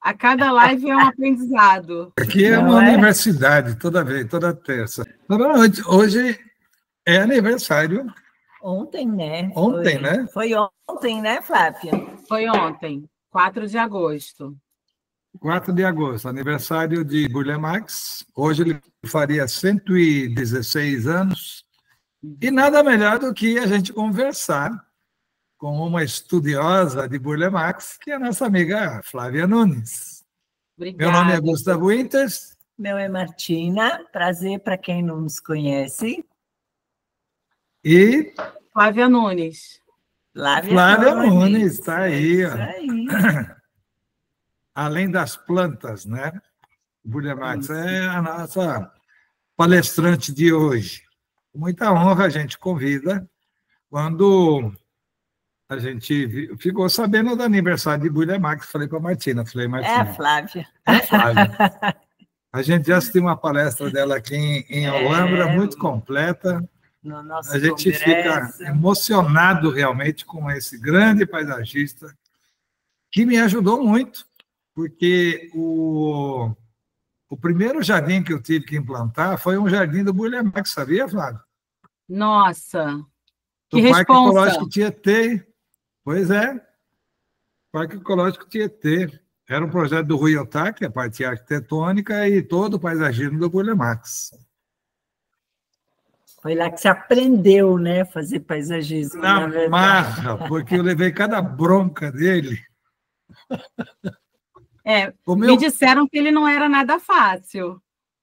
A cada live é um aprendizado. Aqui é uma universidade, toda vez, toda terça. Hoje é aniversário. Ontem, né? Ontem, né? Foi ontem, né, Flávia? Foi ontem, 4 de agosto. 4 de agosto, aniversário de Burle Marx. Hoje ele faria 116 anos. E nada melhor do que a gente conversar com uma estudiosa de Burle Marx, que é a nossa amiga Flávia Nunes. Obrigada. Meu nome é Gustavo Winters. Meu é Martina. Prazer para quem não nos conhece. E Flávia Nunes. Flávia Nunes, está aí. Isso aí. Além das plantas, né? Burle Marx é a nossa palestrante de hoje. Com muita honra a gente convida. Quando a gente ficou sabendo do aniversário de Burle Marx, falei para a Martina, Martina. É a Flávia. É a Flávia. A gente já assistiu uma palestra dela aqui em Alhambra, muito completa. No nosso a gente congresso. Fica emocionado realmente com esse grande paisagista que me ajudou muito, porque o primeiro jardim que eu tive que implantar foi um jardim do Burle Marx, sabia, Flávio? Nossa, que do Parque responsa. Ecológico Tietê. Pois é, Parque Ecológico Tietê. Era um projeto do Rui Otaki, a parte arquitetônica, e todo o paisagismo do Burle Marx. Foi lá que você aprendeu, né, fazer paisagismo. Na marra, porque eu levei cada bronca dele. Me disseram que ele não era nada fácil.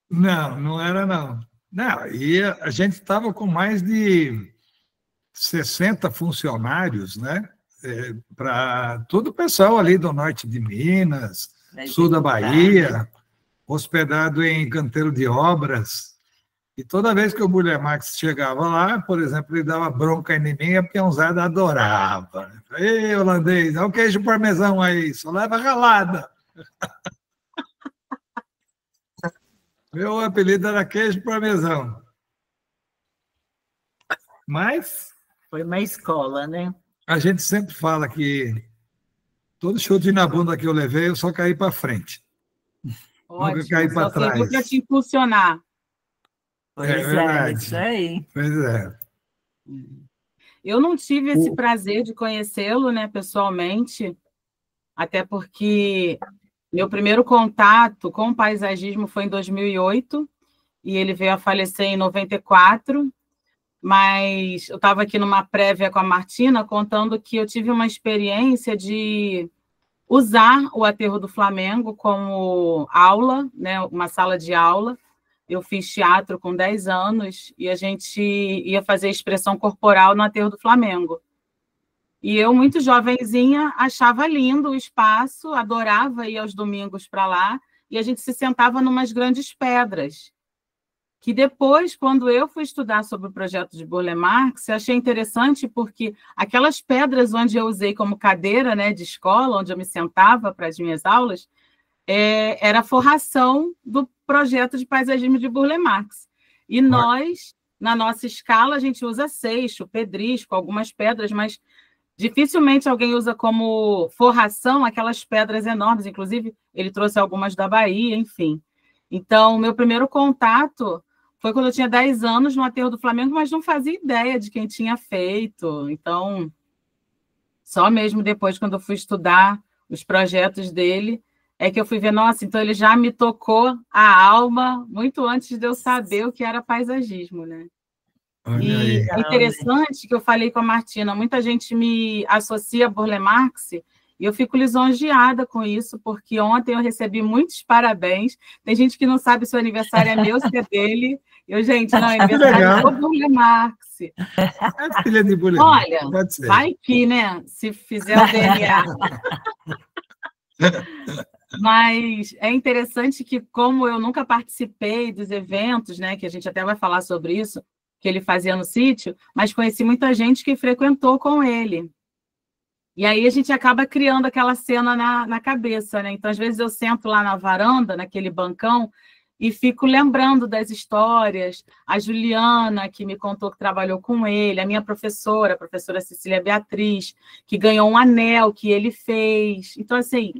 Não, não era, não. Não, e a gente estava com mais de 60 funcionários, né? Para todo o pessoal ali do norte de Minas, sul da Bahia, hospedado em canteiro de obras. E toda vez que o Burle Marx chegava lá, por exemplo, ele dava bronca em mim, porque a peãozada adorava. Ei, holandês, dá um queijo parmesão aí, só leva ralada. Meu apelido era queijo parmesão. Mas foi uma escola, né? A gente sempre fala que todo chute na bunda que eu levei, eu só caí para frente. Ótimo, nunca caí para trás. Só para te impulsionar. Pois é, isso aí. Pois é. Eu não tive esse prazer de conhecê-lo, né, pessoalmente, até porque meu primeiro contato com o paisagismo foi em 2008, e ele veio a falecer em 94, mas eu estava aqui numa prévia com a Martina, contando que eu tive uma experiência de usar o Aterro do Flamengo como aula, né, uma sala de aula. Eu fiz teatro com 10 anos e a gente ia fazer expressão corporal no Aterro do Flamengo. E eu, muito jovenzinha, achava lindo o espaço, adorava ir aos domingos para lá, e a gente se sentava em umas grandes pedras, que depois, quando eu fui estudar sobre o projeto de Burle Marx, eu achei interessante porque aquelas pedras onde eu usei como cadeira, né, de escola, onde eu me sentava para as minhas aulas, era a forração do projeto de paisagismo de Burle Marx. E nós, na nossa escala, a gente usa seixo, pedrisco, algumas pedras, mas dificilmente alguém usa como forração aquelas pedras enormes. Inclusive, ele trouxe algumas da Bahia, enfim. Então, meu primeiro contato foi quando eu tinha 10 anos no Aterro do Flamengo, mas não fazia ideia de quem tinha feito. Então, só mesmo depois, quando eu fui estudar os projetos dele, é que eu fui ver, nossa, então ele já me tocou a alma muito antes de eu saber o que era paisagismo, né? E é interessante que eu falei com a Martina, muita gente me associa a Burle Marx, e eu fico lisonjeada com isso, porque ontem eu recebi muitos parabéns. Tem gente que não sabe se o aniversário é meu, se é dele. Eu, gente, não, é aniversário do Burle Marx. É filha de Burle Marx. Olha, vai que, né? Se fizer o DNA. Mas é interessante que, como eu nunca participei dos eventos, né, que a gente até vai falar sobre isso, que ele fazia no sítio, mas conheci muita gente que frequentou com ele. E aí a gente acaba criando aquela cena na cabeça, né? Então, às vezes, eu sento lá na varanda, naquele bancão, e fico lembrando das histórias. A Juliana, que me contou que trabalhou com ele, a minha professora, a professora Cecília Beatriz, que ganhou um anel que ele fez. Então, assim,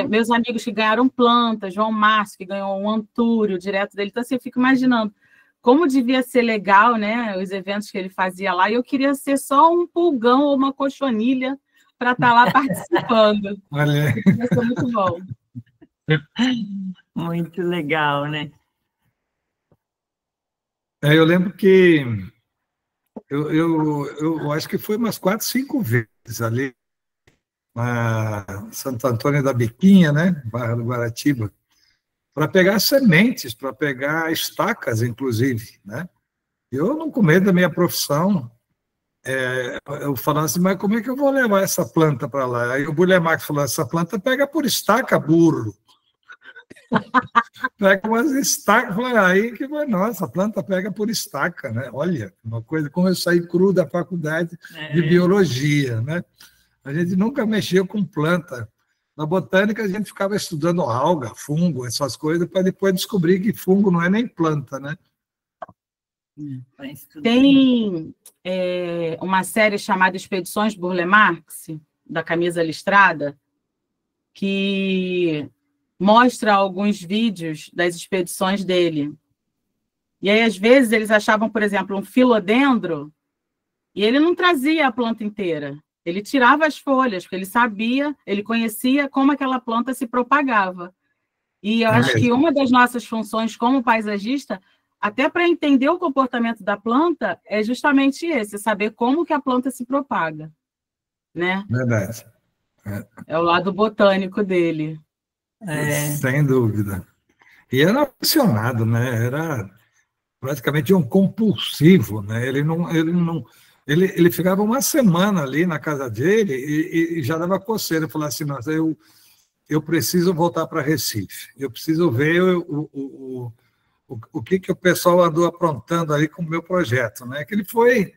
meus amigos que ganharam plantas, João Márcio, que ganhou um antúrio direto dele. Então, assim, eu fico imaginando como devia ser legal, né, os eventos que ele fazia lá, e eu queria ser só um pulgão ou uma cochonilha para estar lá participando. Olha. Ia ser muito bom. Muito legal, né? Eu lembro que eu acho que foi umas 4, 5 vezes ali na Santo Antônio da Biquinha, né, Barra do Guaratiba, para pegar sementes, para pegar estacas, inclusive, né? Eu, no começo da minha profissão, eu falava assim, mas como é que eu vou levar essa planta para lá? Aí o Burle Marx falou, essa planta pega por estaca, burro. Pega umas estacas, aí que vai, nossa, a planta pega por estaca, né? Olha, uma coisa, como eu saí cru da faculdade de biologia, né? A gente nunca mexeu com planta. Na botânica, a gente ficava estudando alga, fungo, essas coisas, para depois descobrir que fungo não é nem planta, né? Tem uma série chamada Expedições Burle Marx, da Camisa Listrada, que mostra alguns vídeos das expedições dele. E aí, às vezes, eles achavam, por exemplo, um filodendro, e ele não trazia a planta inteira. Ele tirava as folhas, porque ele sabia, ele conhecia como aquela planta se propagava. E eu acho que uma das nossas funções como paisagista, até para entender o comportamento da planta, é justamente esse, saber como que a planta se propaga, né? Verdade. É o lado botânico dele. Sem dúvida. E era apaixonado, né? Era praticamente um compulsivo, né? Ele ficava uma semana ali na casa dele e já dava coceira. Eu falava assim, nossa, eu preciso voltar para Recife. Eu preciso ver o que o pessoal andou aprontando ali com o meu projeto, né? Que ele foi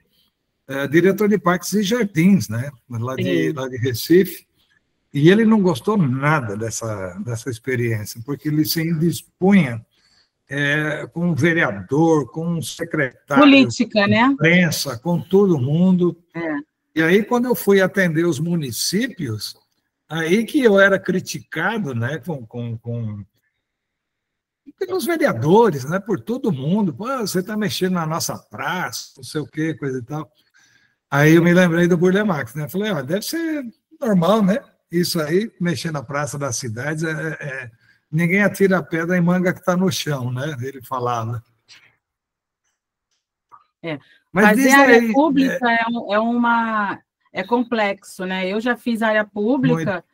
diretor de parques e jardins, né? Lá de Recife. E ele não gostou nada dessa experiência, porque ele se indispunha com um vereador, com um secretário, política, né? Imprensa, com todo mundo. E aí, quando eu fui atender os municípios, aí que eu era criticado, né, pelos vereadores, né, por todo mundo. Pô, você está mexendo na nossa praça, não sei o quê, coisa e tal. Aí eu me lembrei do Burle Marx, né? Falei, deve ser normal, né? Isso aí, mexer na praça das cidades, ninguém atira a pedra em manga que está no chão, né? Ele falava. Mas fazer área pública é complexo, né? Eu já fiz área pública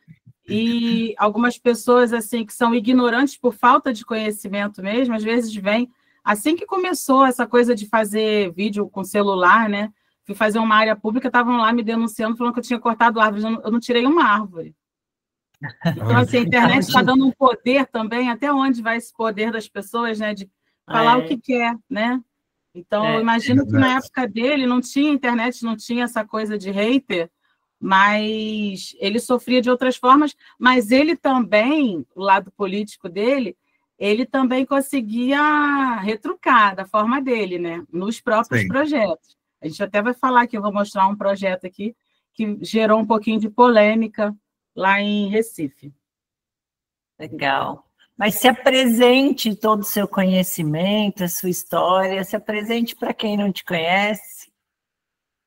e algumas pessoas assim que são ignorantes por falta de conhecimento mesmo, às vezes vêm, assim que começou essa coisa de fazer vídeo com celular, né? Fui fazer uma área pública, estavam lá me denunciando, falando que eu tinha cortado árvores, eu não tirei uma árvore. Então, assim, a internet está dando um poder também, até onde vai esse poder das pessoas, né? De falar o que quer, né? Então, eu imagino que na época dele não tinha internet, não tinha essa coisa de hater, mas ele sofria de outras formas, mas ele também, o lado político dele, ele também conseguia retrucar da forma dele, né? Nos próprios projetos. A gente até vai falar aqui, eu vou mostrar um projeto aqui que gerou um pouquinho de polêmica lá em Recife. Legal. Mas se apresente todo o seu conhecimento, a sua história, se apresente para quem não te conhece.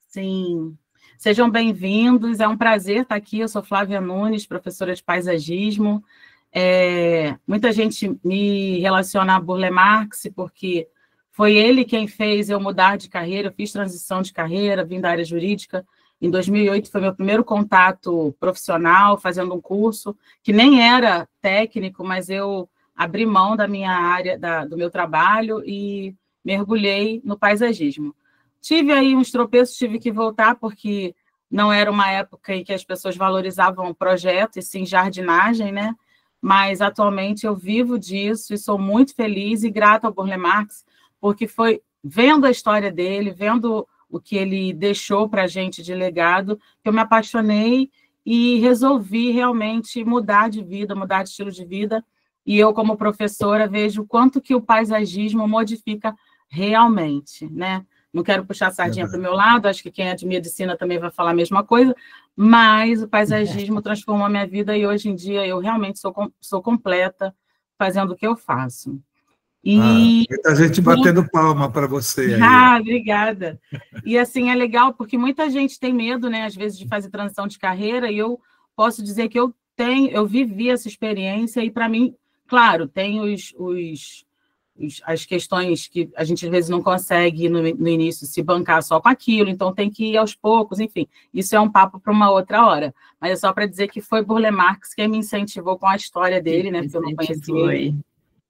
Sim. Sejam bem-vindos, é um prazer estar aqui. Eu sou Flávia Nunes, professora de paisagismo. Muita gente me relaciona a Burle Marx, porque foi ele quem fez eu mudar de carreira, eu fiz transição de carreira, vim da área jurídica. Em 2008 foi meu primeiro contato profissional, fazendo um curso que nem era técnico, mas eu abri mão da minha área, do meu trabalho e mergulhei no paisagismo. Tive aí uns tropeços, tive que voltar, porque não era uma época em que as pessoas valorizavam o projeto, e sim jardinagem, né? Mas atualmente eu vivo disso e sou muito feliz e grata ao Burle Marx, porque foi vendo a história dele, vendo o que ele deixou para a gente de legado, que eu me apaixonei e resolvi realmente mudar de vida, mudar de estilo de vida, e eu, como professora, vejo o quanto que o paisagismo modifica realmente, né? Não quero puxar a sardinha para o meu lado, acho que quem é de medicina também vai falar a mesma coisa, mas o paisagismo transformou a minha vida e hoje em dia eu realmente sou completa fazendo o que eu faço. E muita gente batendo palma para você aí. Obrigada. E assim, é legal porque muita gente tem medo, né, às vezes, de fazer transição de carreira, e eu posso dizer que eu vivi essa experiência, e para mim, claro, tem as questões que a gente às vezes não consegue no início se bancar só com aquilo, então tem que ir aos poucos, enfim, isso é um papo para uma outra hora, mas é só para dizer que foi Burle Marx quem me incentivou com a história dele, né, porque eu não conhecia ele,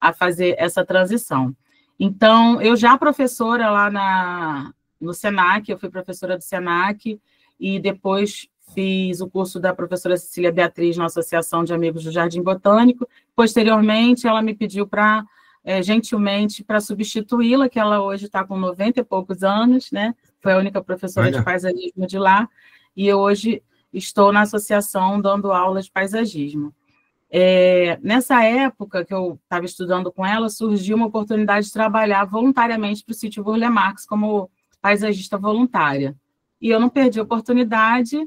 a fazer essa transição. Então, eu já professora lá no SENAC, eu fui professora do SENAC, e depois fiz o curso da professora Cecília Beatriz na Associação de Amigos do Jardim Botânico. Posteriormente, ela me pediu gentilmente, para substituí-la, que ela hoje está com 90 e poucos anos, né? Foi a única professora de paisagismo de lá, e eu hoje estou na associação dando aula de paisagismo. Nessa época que eu estava estudando com ela, surgiu uma oportunidade de trabalhar voluntariamente para o sítio Burle Marx como paisagista voluntária. E eu não perdi a oportunidade,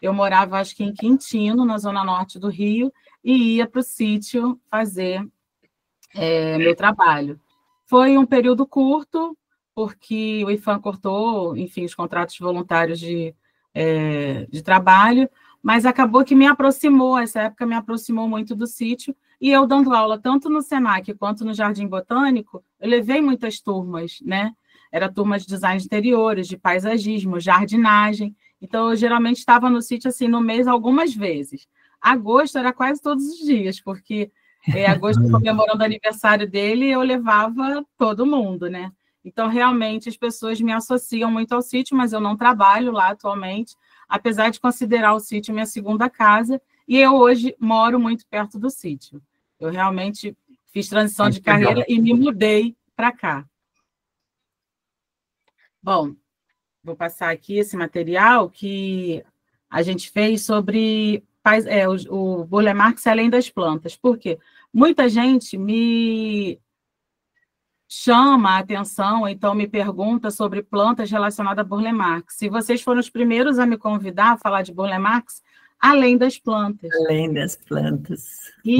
eu morava, acho que em Quintino, na zona norte do Rio, e ia para o sítio fazer meu trabalho. Foi um período curto, porque o IPHAN cortou, enfim, os contratos voluntários de trabalho, mas acabou que essa época me aproximou muito do sítio, e eu dando aula tanto no SENAC quanto no Jardim Botânico, eu levei muitas turmas, né? Era turma de design de interiores, de paisagismo, jardinagem, então eu geralmente estava no sítio assim, no mês algumas vezes. Agosto era quase todos os dias, porque agosto, comemorando o aniversário dele, eu levava todo mundo, né? Então, realmente, as pessoas me associam muito ao sítio, mas eu não trabalho lá atualmente, apesar de considerar o sítio minha segunda casa, e eu hoje moro muito perto do sítio. Eu realmente fiz transição de carreira e me mudei para cá. Bom, vou passar aqui esse material que a gente fez sobre o Burle Marx além das plantas. Por quê? Muita gente me chama a atenção, então me pergunta sobre plantas relacionadas a Burle Marx. Se vocês foram os primeiros a me convidar a falar de Burle Marx, além das plantas. Além das plantas. E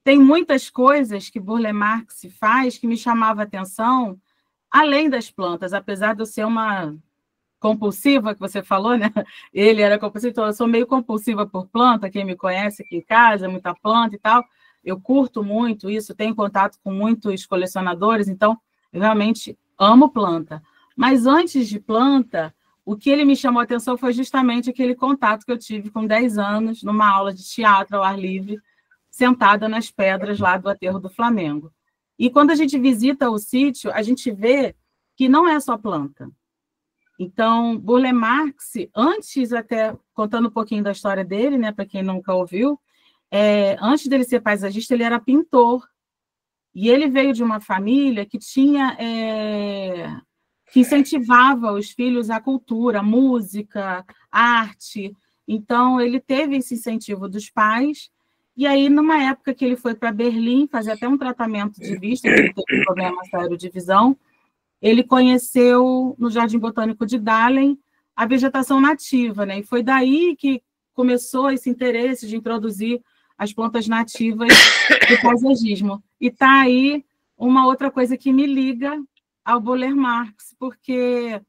tem muitas coisas que Burle Marx faz que me chamava a atenção, além das plantas, apesar de eu ser uma compulsiva, que você falou, né? Ele era compulsivo, então eu sou meio compulsiva por planta, quem me conhece aqui em casa, muita planta e tal. Eu curto muito isso, tenho contato com muitos colecionadores, então eu realmente amo planta. Mas antes de planta, o que ele me chamou a atenção foi justamente aquele contato que eu tive com 10 anos, numa aula de teatro ao ar livre, sentada nas pedras lá do Aterro do Flamengo. E quando a gente visita o sítio, a gente vê que não é só planta. Então, Burle Marx, antes até, contando um pouquinho da história dele, né, para quem nunca ouviu, antes dele ser paisagista, ele era pintor. E ele veio de uma família que tinha... que incentivava os filhos à cultura, à música, à arte. Então, ele teve esse incentivo dos pais. E aí, numa época que ele foi para Berlim fazer até um tratamento de vista, que ele teve um problema sério de visão, ele conheceu, no Jardim Botânico de Dahlem, a vegetação nativa, né? E foi daí que começou esse interesse de introduzir as plantas nativas do paisagismo. E está aí uma outra coisa que me liga ao Burle Marx, porque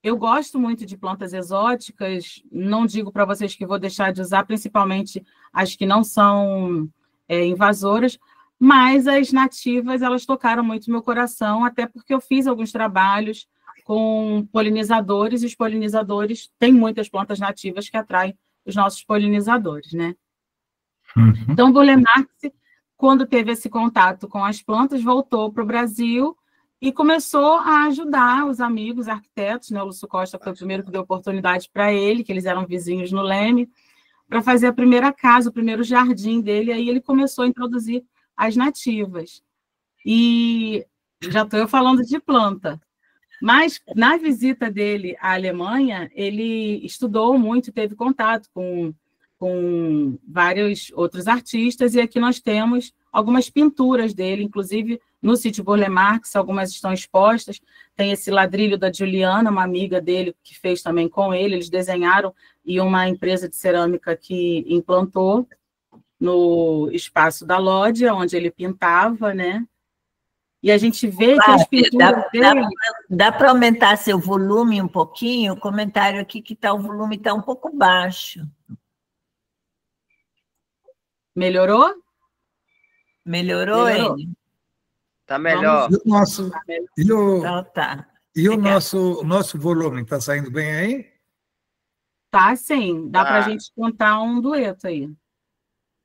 eu gosto muito de plantas exóticas, não digo para vocês que vou deixar de usar, principalmente as que não são invasoras, mas as nativas, elas tocaram muito meu coração, até porque eu fiz alguns trabalhos com polinizadores, e os polinizadores têm muitas plantas nativas que atraem os nossos polinizadores, né? Então, Burle Marx, quando teve esse contato com as plantas, voltou para o Brasil e começou a ajudar os amigos arquitetos, né? O Lúcio Costa foi o primeiro que deu oportunidade para ele, que eles eram vizinhos no Leme, para fazer a primeira casa, o primeiro jardim dele, aí ele começou a introduzir as nativas. E já estou eu falando de planta. Mas, na visita dele à Alemanha, ele estudou muito, teve contato com com vários outros artistas, e aqui nós temos algumas pinturas dele, inclusive no sítio Burle Marx, algumas estão expostas. Tem esse ladrilho da Juliana, uma amiga dele, que fez também com ele, eles desenharam, e uma empresa de cerâmica que implantou no espaço da Lógia, onde ele pintava, né? E a gente vê que as pinturas dele... Dá para aumentar seu volume um pouquinho? O comentário aqui que o volume está um pouco baixo. Melhorou? Melhorou, Enio? Tá melhor. E o nosso, Então tá. e o nosso volume está saindo bem aí? Tá, sim. Dá para a gente contar um dueto aí.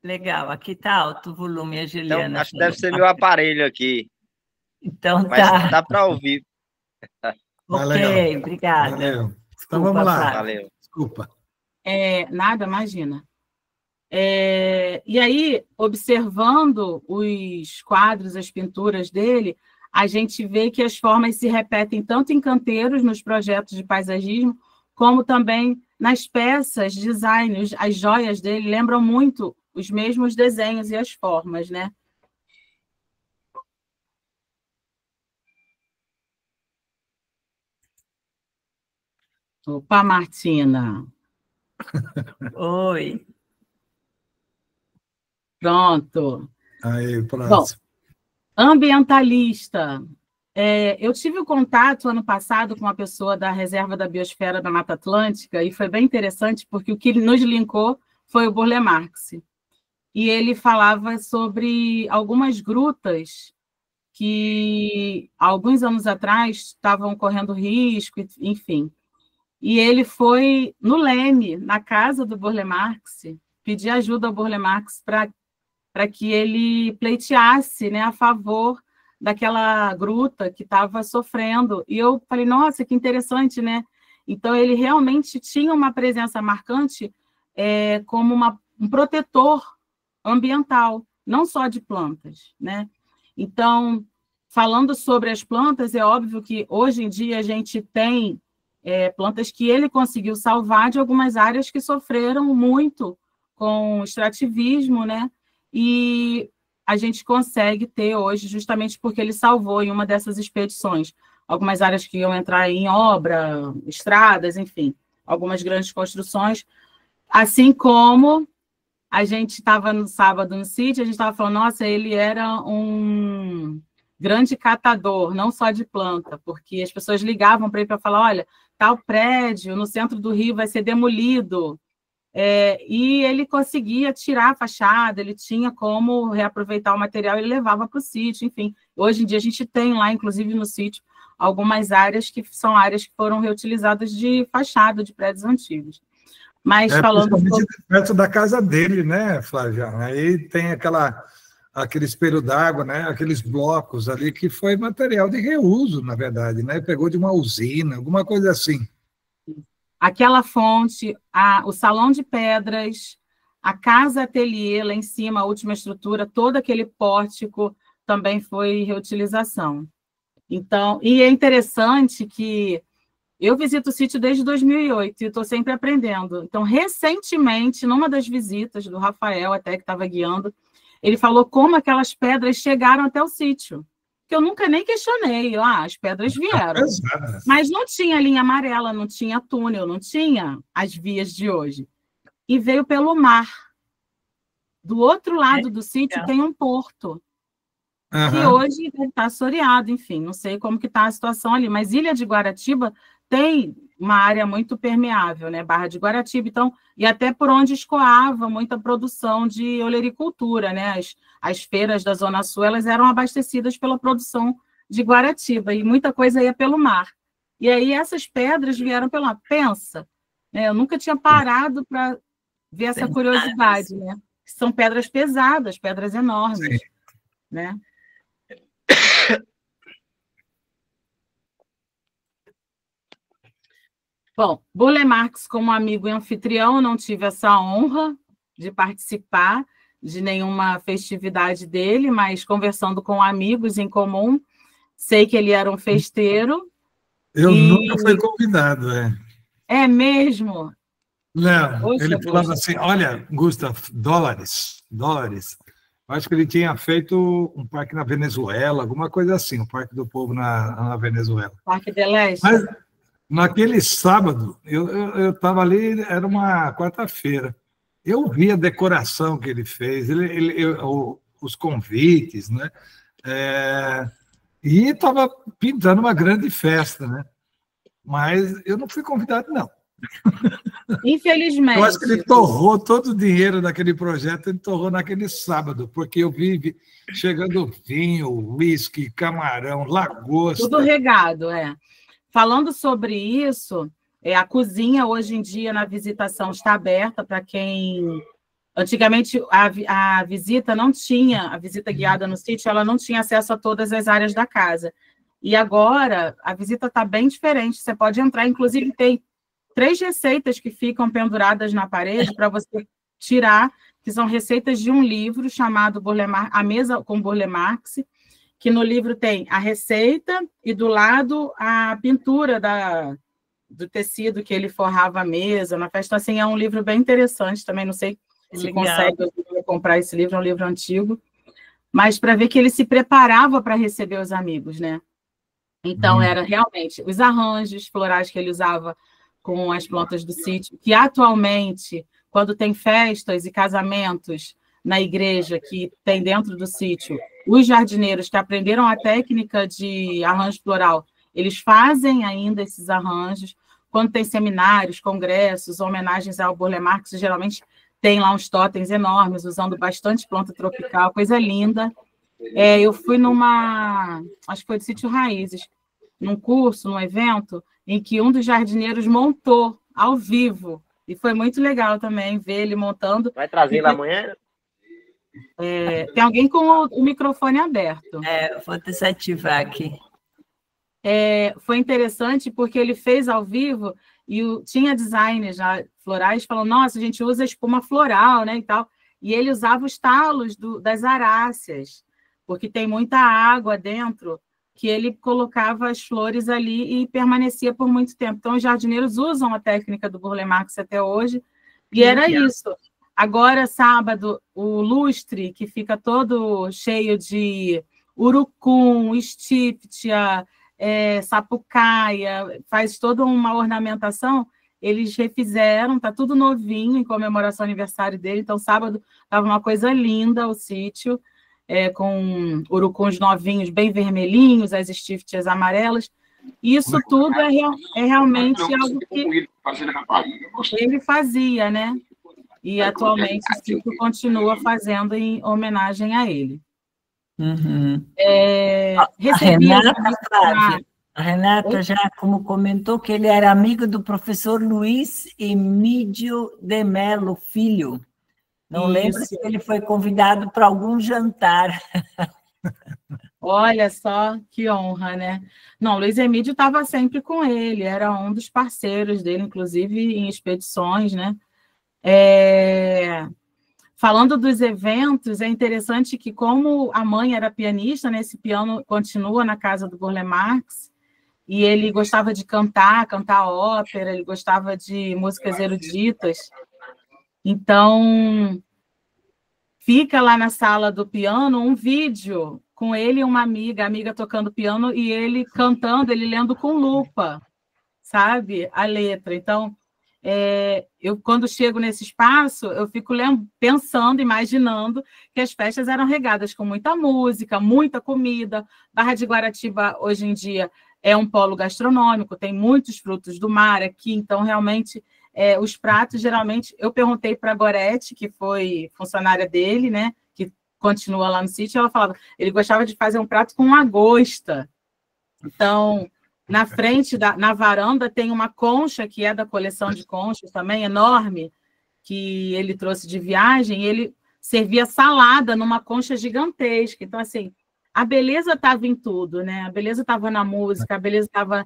Legal. Aqui está alto o volume, a Juliana. Então, acho que deve ser meu aparelho aqui. Então Mas tá. dá para ouvir. Ok, obrigada. Valeu. Então Desculpa, vamos lá. Flávia. Valeu. Desculpa. Nada, imagina. E aí, observando os quadros, as pinturas dele, a gente vê que as formas se repetem tanto em canteiros, nos projetos de paisagismo, como também nas peças, design. As joias dele lembram muito os mesmos desenhos e as formas, né? Opa, Martina. Oi. Pronto. Aí, próximo. Bom, ambientalista. Eu tive o contato ano passado com uma pessoa da Reserva da Biosfera da Mata Atlântica e foi bem interessante porque o que nos linkou foi o Burle Marx. E ele falava sobre algumas grutas que, alguns anos atrás, estavam correndo risco, enfim. E ele foi no Leme, na casa do Burle Marx, pedir ajuda ao Burle Marx para que ele pleiteasse, né, a favor daquela gruta que estava sofrendo. E eu falei, nossa, que interessante, né? Então, ele realmente tinha uma presença marcante como um protetor ambiental, não só de plantas, né? Então, falando sobre as plantas, é óbvio que hoje em dia a gente tem plantas que ele conseguiu salvar de algumas áreas que sofreram muito com o extrativismo, né? E a gente consegue ter hoje, justamente porque ele salvou em uma dessas expedições, algumas áreas que iam entrar em obra, estradas, enfim, algumas grandes construções, assim como a gente estava no sábado no sítio, a gente estava falando, nossa, ele era um grande catador, não só de planta, porque as pessoas ligavam para ele para falar, olha, tal prédio no centro do Rio vai ser demolido, e ele conseguia tirar a fachada, ele tinha como reaproveitar o material, ele levava para o sítio, enfim. Hoje em dia a gente tem lá, inclusive no sítio, algumas áreas que são áreas que foram reutilizadas de fachada de prédios antigos. Mas falando perto da casa dele, né, Flávia? Aí tem aquele espelho d'água, né? Aqueles blocos ali que foi material de reuso, na verdade, né? Pegou de uma usina, alguma coisa assim. Aquela fonte, o salão de pedras, a casa ateliê lá em cima, a última estrutura, todo aquele pórtico também foi reutilização. Então, e é interessante que eu visito o sítio desde 2008 e estou sempre aprendendo. Então, recentemente, numa das visitas do Rafael, até que estava guiando, ele falou como aquelas pedras chegaram até o sítio. Que eu nunca nem questionei. As pedras vieram. Mas não tinha linha amarela, não tinha túnel, não tinha as vias de hoje. E veio pelo mar. Do outro lado do sítio tem um porto, que hoje está assoreado, enfim, não sei como que está a situação ali, mas Ilha de Guaratiba tem uma área muito permeável, né? Barra de Guaratiba, então, e até por onde escoava muita produção de olericultura, né? As feiras da Zona Sul, elas eram abastecidas pela produção de Guaratiba, e muita coisa ia pelo mar. E aí essas pedras vieram pelo mar. Pensa, né? Eu nunca tinha parado para ver essa curiosidade, né? São pedras pesadas, pedras enormes, né? Bom, Burle Marx, como amigo e anfitrião, não tive essa honra de participar de nenhuma festividade dele, mas conversando com amigos em comum, sei que ele era um festeiro. Eu nunca fui convidado, É mesmo? Não, Poxa, ele falava Gustav. assim, olha, Gustav, dólares. Acho que ele tinha feito um parque na Venezuela, alguma coisa assim, um parque do povo na Venezuela. Parque del Este. Mas naquele sábado, eu estava ali, era uma quarta-feira. Eu vi a decoração que ele fez, os convites, né? E estava pintando uma grande festa, né? Mas eu não fui convidado, não. Infelizmente. Eu acho que ele torrou todo o dinheiro daquele projeto, ele torrou naquele sábado, porque eu vi chegando vinho, uísque, camarão, lagosta. Tudo regado, Falando sobre isso, a cozinha hoje em dia na visitação está aberta para quem... Antigamente a visita não tinha, a visita guiada no sítio, ela não tinha acesso a todas as áreas da casa. E agora a visita está bem diferente, você pode entrar, inclusive tem 3 receitas que ficam penduradas na parede para você tirar, que são receitas de um livro chamado A Mesa com Burle Marx, que no livro tem a receita e do lado a pintura do tecido que ele forrava a mesa na festa. Assim, é um livro bem interessante também, não sei se consegue comprar esse livro, é um livro antigo, mas para ver que ele se preparava para receber os amigos, né? Então, era realmente os arranjos florais que ele usava com as plantas do sítio, que atualmente, quando tem festas e casamentos na igreja que tem dentro do sítio, os jardineiros que aprenderam a técnica de arranjo floral, eles fazem ainda esses arranjos. Quando tem seminários, congressos, homenagens ao Burle Marx, geralmente tem lá uns totens enormes, usando bastante planta tropical, coisa linda. Eu fui acho que foi do Sítio Raízes, num curso, num evento, em que um dos jardineiros montou ao vivo, e foi muito legal também ver ele montando. Vai trazer lá amanhã? Tem alguém com o microfone aberto. Vou desativar aqui. Foi interessante porque ele fez ao vivo e tinha designers já florais falando, nossa, a gente usa espuma floral, né, e tal. E ele usava os talos das aráceas, porque tem muita água dentro, que ele colocava as flores ali e permanecia por muito tempo. Então, os jardineiros usam a técnica do Burle Marx até hoje, e era isso. Agora, sábado, o lustre, que fica todo cheio de urucum, estíptia, sapucaia, faz toda uma ornamentação, eles refizeram, está tudo novinho em comemoração ao aniversário dele, então sábado estava uma coisa linda o sítio, com urucuns novinhos, bem vermelhinhos, as estíptias amarelas. Isso tudo é realmente algo que ele fazia, né? E atualmente o sítio continua fazendo em homenagem a ele. Uhum. A Renata já como comentou que ele era amigo do professor Luiz Emídio de Mello Filho. Não lembro se ele foi convidado para algum jantar. Olha só que honra, né? Não, Luiz Emídio estava sempre com ele, era um dos parceiros dele, inclusive em expedições, né? Falando dos eventos, é interessante que, como a mãe era pianista, né, esse piano continua na casa do Burle Marx, e ele gostava de cantar ópera, ele gostava de músicas eruditas. Então, fica lá na sala do piano um vídeo com ele e uma amiga, a amiga tocando piano, e ele cantando, ele lendo com lupa, sabe? A letra. Então, eu, quando chego nesse espaço, eu fico pensando, imaginando que as festas eram regadas com muita música, muita comida. Barra de Guaratiba, hoje em dia, é um polo gastronômico, tem muitos frutos do mar aqui, então, realmente, os pratos, geralmente, eu perguntei para a Gorete, que foi funcionária dele, né, que continua lá no sítio, ela falava, ele gostava de fazer um prato com lagosta. Então, na frente, na varanda, tem uma concha, que é da coleção de conchas também, enorme, que ele trouxe de viagem, e ele servia salada numa concha gigantesca. Então, assim, a beleza estava em tudo, né? A beleza estava na música, a beleza estava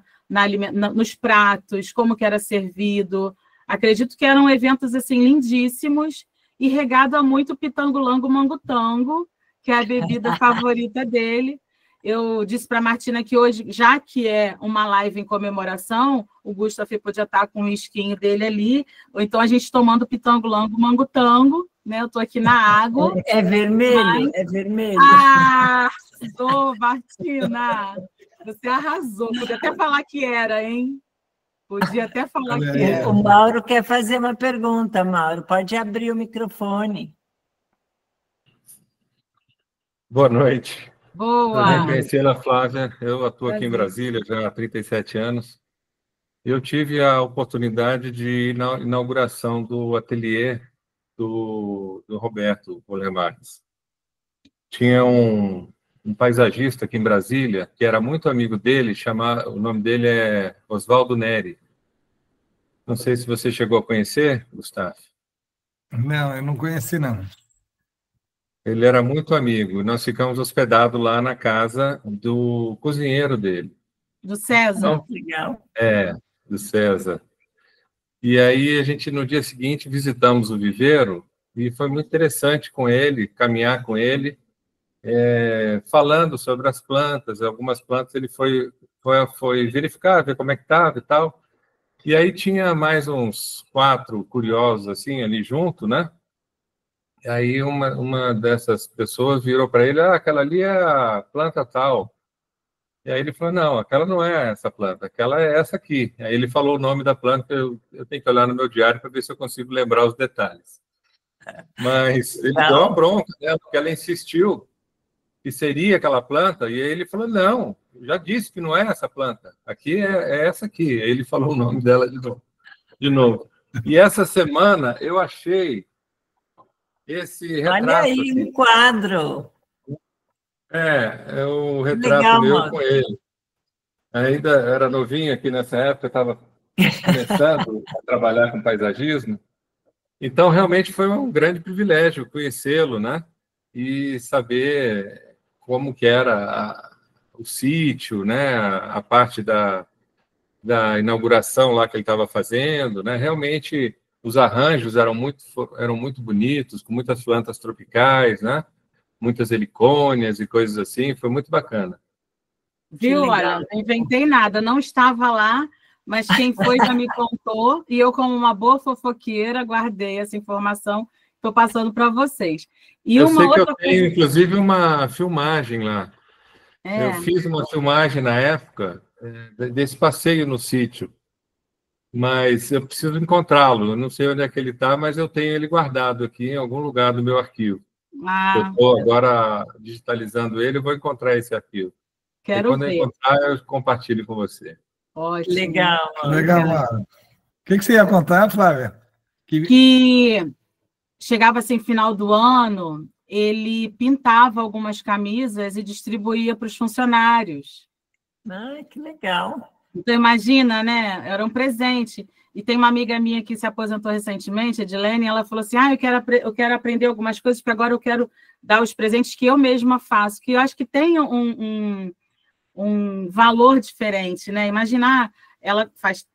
nos pratos, como que era servido. Acredito que eram eventos, assim, lindíssimos, e regado a muito pitango-lango mango-tango, que é a bebida favorita dele. eu disse para a Martina que hoje, já que é uma live em comemoração, o Gustavo podia estar com o esquinho dele ali, ou então a gente tomando pitango-lango, mango-tango, né? Eu estou aqui na água. É vermelho, é vermelho. Ah, arrasou, Martina! Você arrasou. Podia até falar que era, hein? Podia até falar que era. O Mauro quer fazer uma pergunta, Mauro. Pode abrir o microfone. Boa noite. Boa. Prazer em conhecer a Flávia. Eu atuo aqui em Brasília já há 37 anos. Eu tive a oportunidade de ir na inauguração do ateliê do Roberto Burle Marx. Tinha um paisagista aqui em Brasília que era muito amigo dele, o nome dele é Oswaldo Neri. Não sei se você chegou a conhecer, Gustavo. Não, eu não conheci, não. Ele era muito amigo. Nós ficamos hospedados lá na casa do cozinheiro dele. Do César. Então, Legal. Do César. E aí, a gente, no dia seguinte, visitamos o viveiro e foi muito interessante com ele, caminhar com ele, falando sobre as plantas. Algumas plantas ele foi verificar, ver como é que estava e tal. E aí tinha mais uns 4 curiosos assim ali junto, né? E aí uma dessas pessoas virou para ele, aquela ali é a planta tal. E aí ele falou, não, aquela não é essa planta, aquela é essa aqui. Aí ele falou o nome da planta, eu tenho que olhar no meu diário para ver se eu consigo lembrar os detalhes. Mas ele deu uma bronca dela, porque ela insistiu que seria aquela planta, e aí ele falou, não, já disse que não é essa planta, aqui é essa aqui. Aí ele falou o nome dela de novo. E essa semana eu achei esse retrato. Olha aí assim. um quadro. É o retrato Legal, meu mano. com ele. Ainda era novinho aqui nessa época, estava começando a trabalhar com paisagismo. Então, realmente foi um grande privilégio conhecê-lo, né? E saber como que era o sítio, né? A parte da inauguração lá que ele estava fazendo, né? Realmente, os arranjos eram muito bonitos, com muitas plantas tropicais, né? Muitas helicônias e coisas assim, foi muito bacana. Viu? Olha, não inventei nada, não estava lá, mas quem foi já me contou, e eu, como uma boa fofoqueira, guardei essa informação, estou passando para vocês. E eu uma sei que outra eu tenho, inclusive, uma filmagem lá. Eu fiz uma filmagem na época desse passeio no sítio, mas eu preciso encontrá-lo. Eu não sei onde é que ele está, mas eu tenho ele guardado aqui em algum lugar do meu arquivo. Eu estou agora digitalizando ele, eu vou encontrar esse arquivo. Quero quando ver. eu encontrar, eu compartilho com você. Ótimo. Legal. Legal, Mauro. O que você ia contar, Flávia? Que chegava assim, final do ano, ele pintava algumas camisas e distribuía para os funcionários. Que legal. Então, imagina, né? Era um presente. E tem uma amiga minha que se aposentou recentemente, a Edilene, ela falou assim, eu quero aprender algumas coisas, porque agora eu quero dar os presentes que eu mesma faço, que eu acho que tem um valor diferente, né? Imaginar, ela faz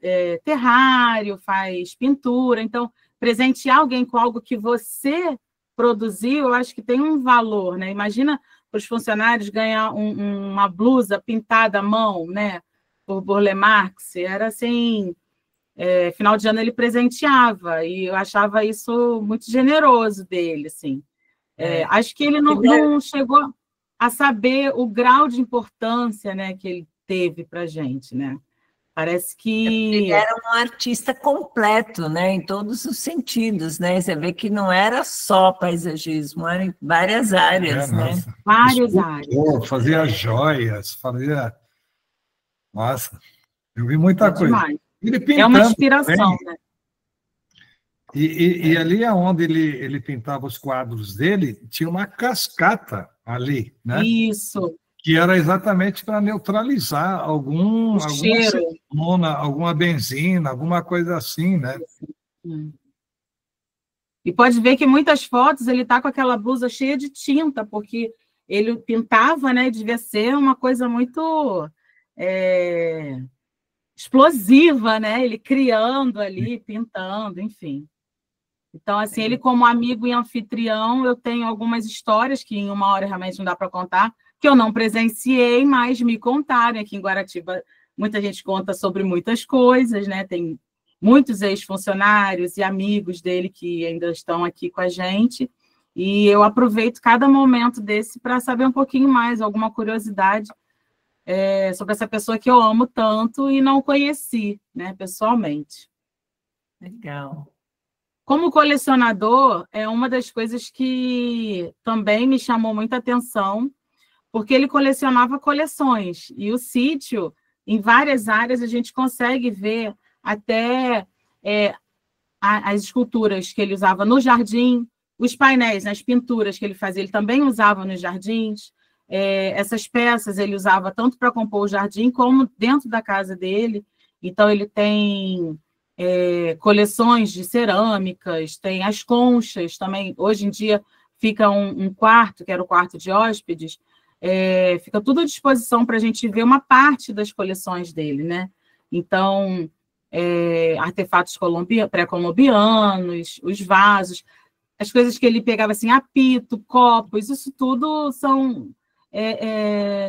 terrário, faz pintura, então, presentear alguém com algo que você produziu, eu acho que tem um valor, né? Imagina para os funcionários ganhar uma blusa pintada à mão, né? Por Burle Marx, era assim, final de ano ele presenteava, e eu achava isso muito generoso dele, assim. Acho que ele não chegou a saber o grau de importância, né, que ele teve para a gente, né? Parece que... Ele era um artista completo, né, em todos os sentidos, né? Você vê que não era só paisagismo, era em várias áreas, né? Várias áreas. Fazia joias, fazia... Nossa, eu vi muita coisa. Demais. Ele pintando, é uma inspiração, também. né? E ali onde ele pintava os quadros dele, tinha uma cascata ali, né? Isso. Que era exatamente para neutralizar alguma cheiro. acetona, alguma benzina, alguma coisa assim, né? E pode ver que muitas fotos ele está com aquela blusa cheia de tinta, porque ele pintava, né? Devia ser uma coisa muito explosiva, né? Ele criando ali, pintando, enfim. Então, assim, ele como amigo e anfitrião, eu tenho algumas histórias que em uma hora realmente não dá para contar, que eu não presenciei, mas me contaram. Aqui em Guaratiba, muita gente conta sobre muitas coisas, né? Tem muitos ex-funcionários e amigos dele que ainda estão aqui com a gente, e eu aproveito cada momento desse para saber um pouquinho mais, alguma curiosidade sobre essa pessoa que eu amo tanto e não conheci, né, pessoalmente. Legal. Como colecionador, é uma das coisas que também me chamou muita atenção, porque ele colecionava coleções, e o sítio, em várias áreas, a gente consegue ver até as esculturas que ele usava no jardim, os painéis, as pinturas que ele fazia, ele também usava nos jardins, essas peças ele usava tanto para compor o jardim, como dentro da casa dele. Então, ele tem coleções de cerâmicas, tem as conchas também. Hoje em dia fica um quarto, que era o quarto de hóspedes, fica tudo à disposição para a gente ver uma parte das coleções dele, né? Então, artefatos pré-colombianos, os vasos, as coisas que ele pegava, assim, apito, copos, isso tudo são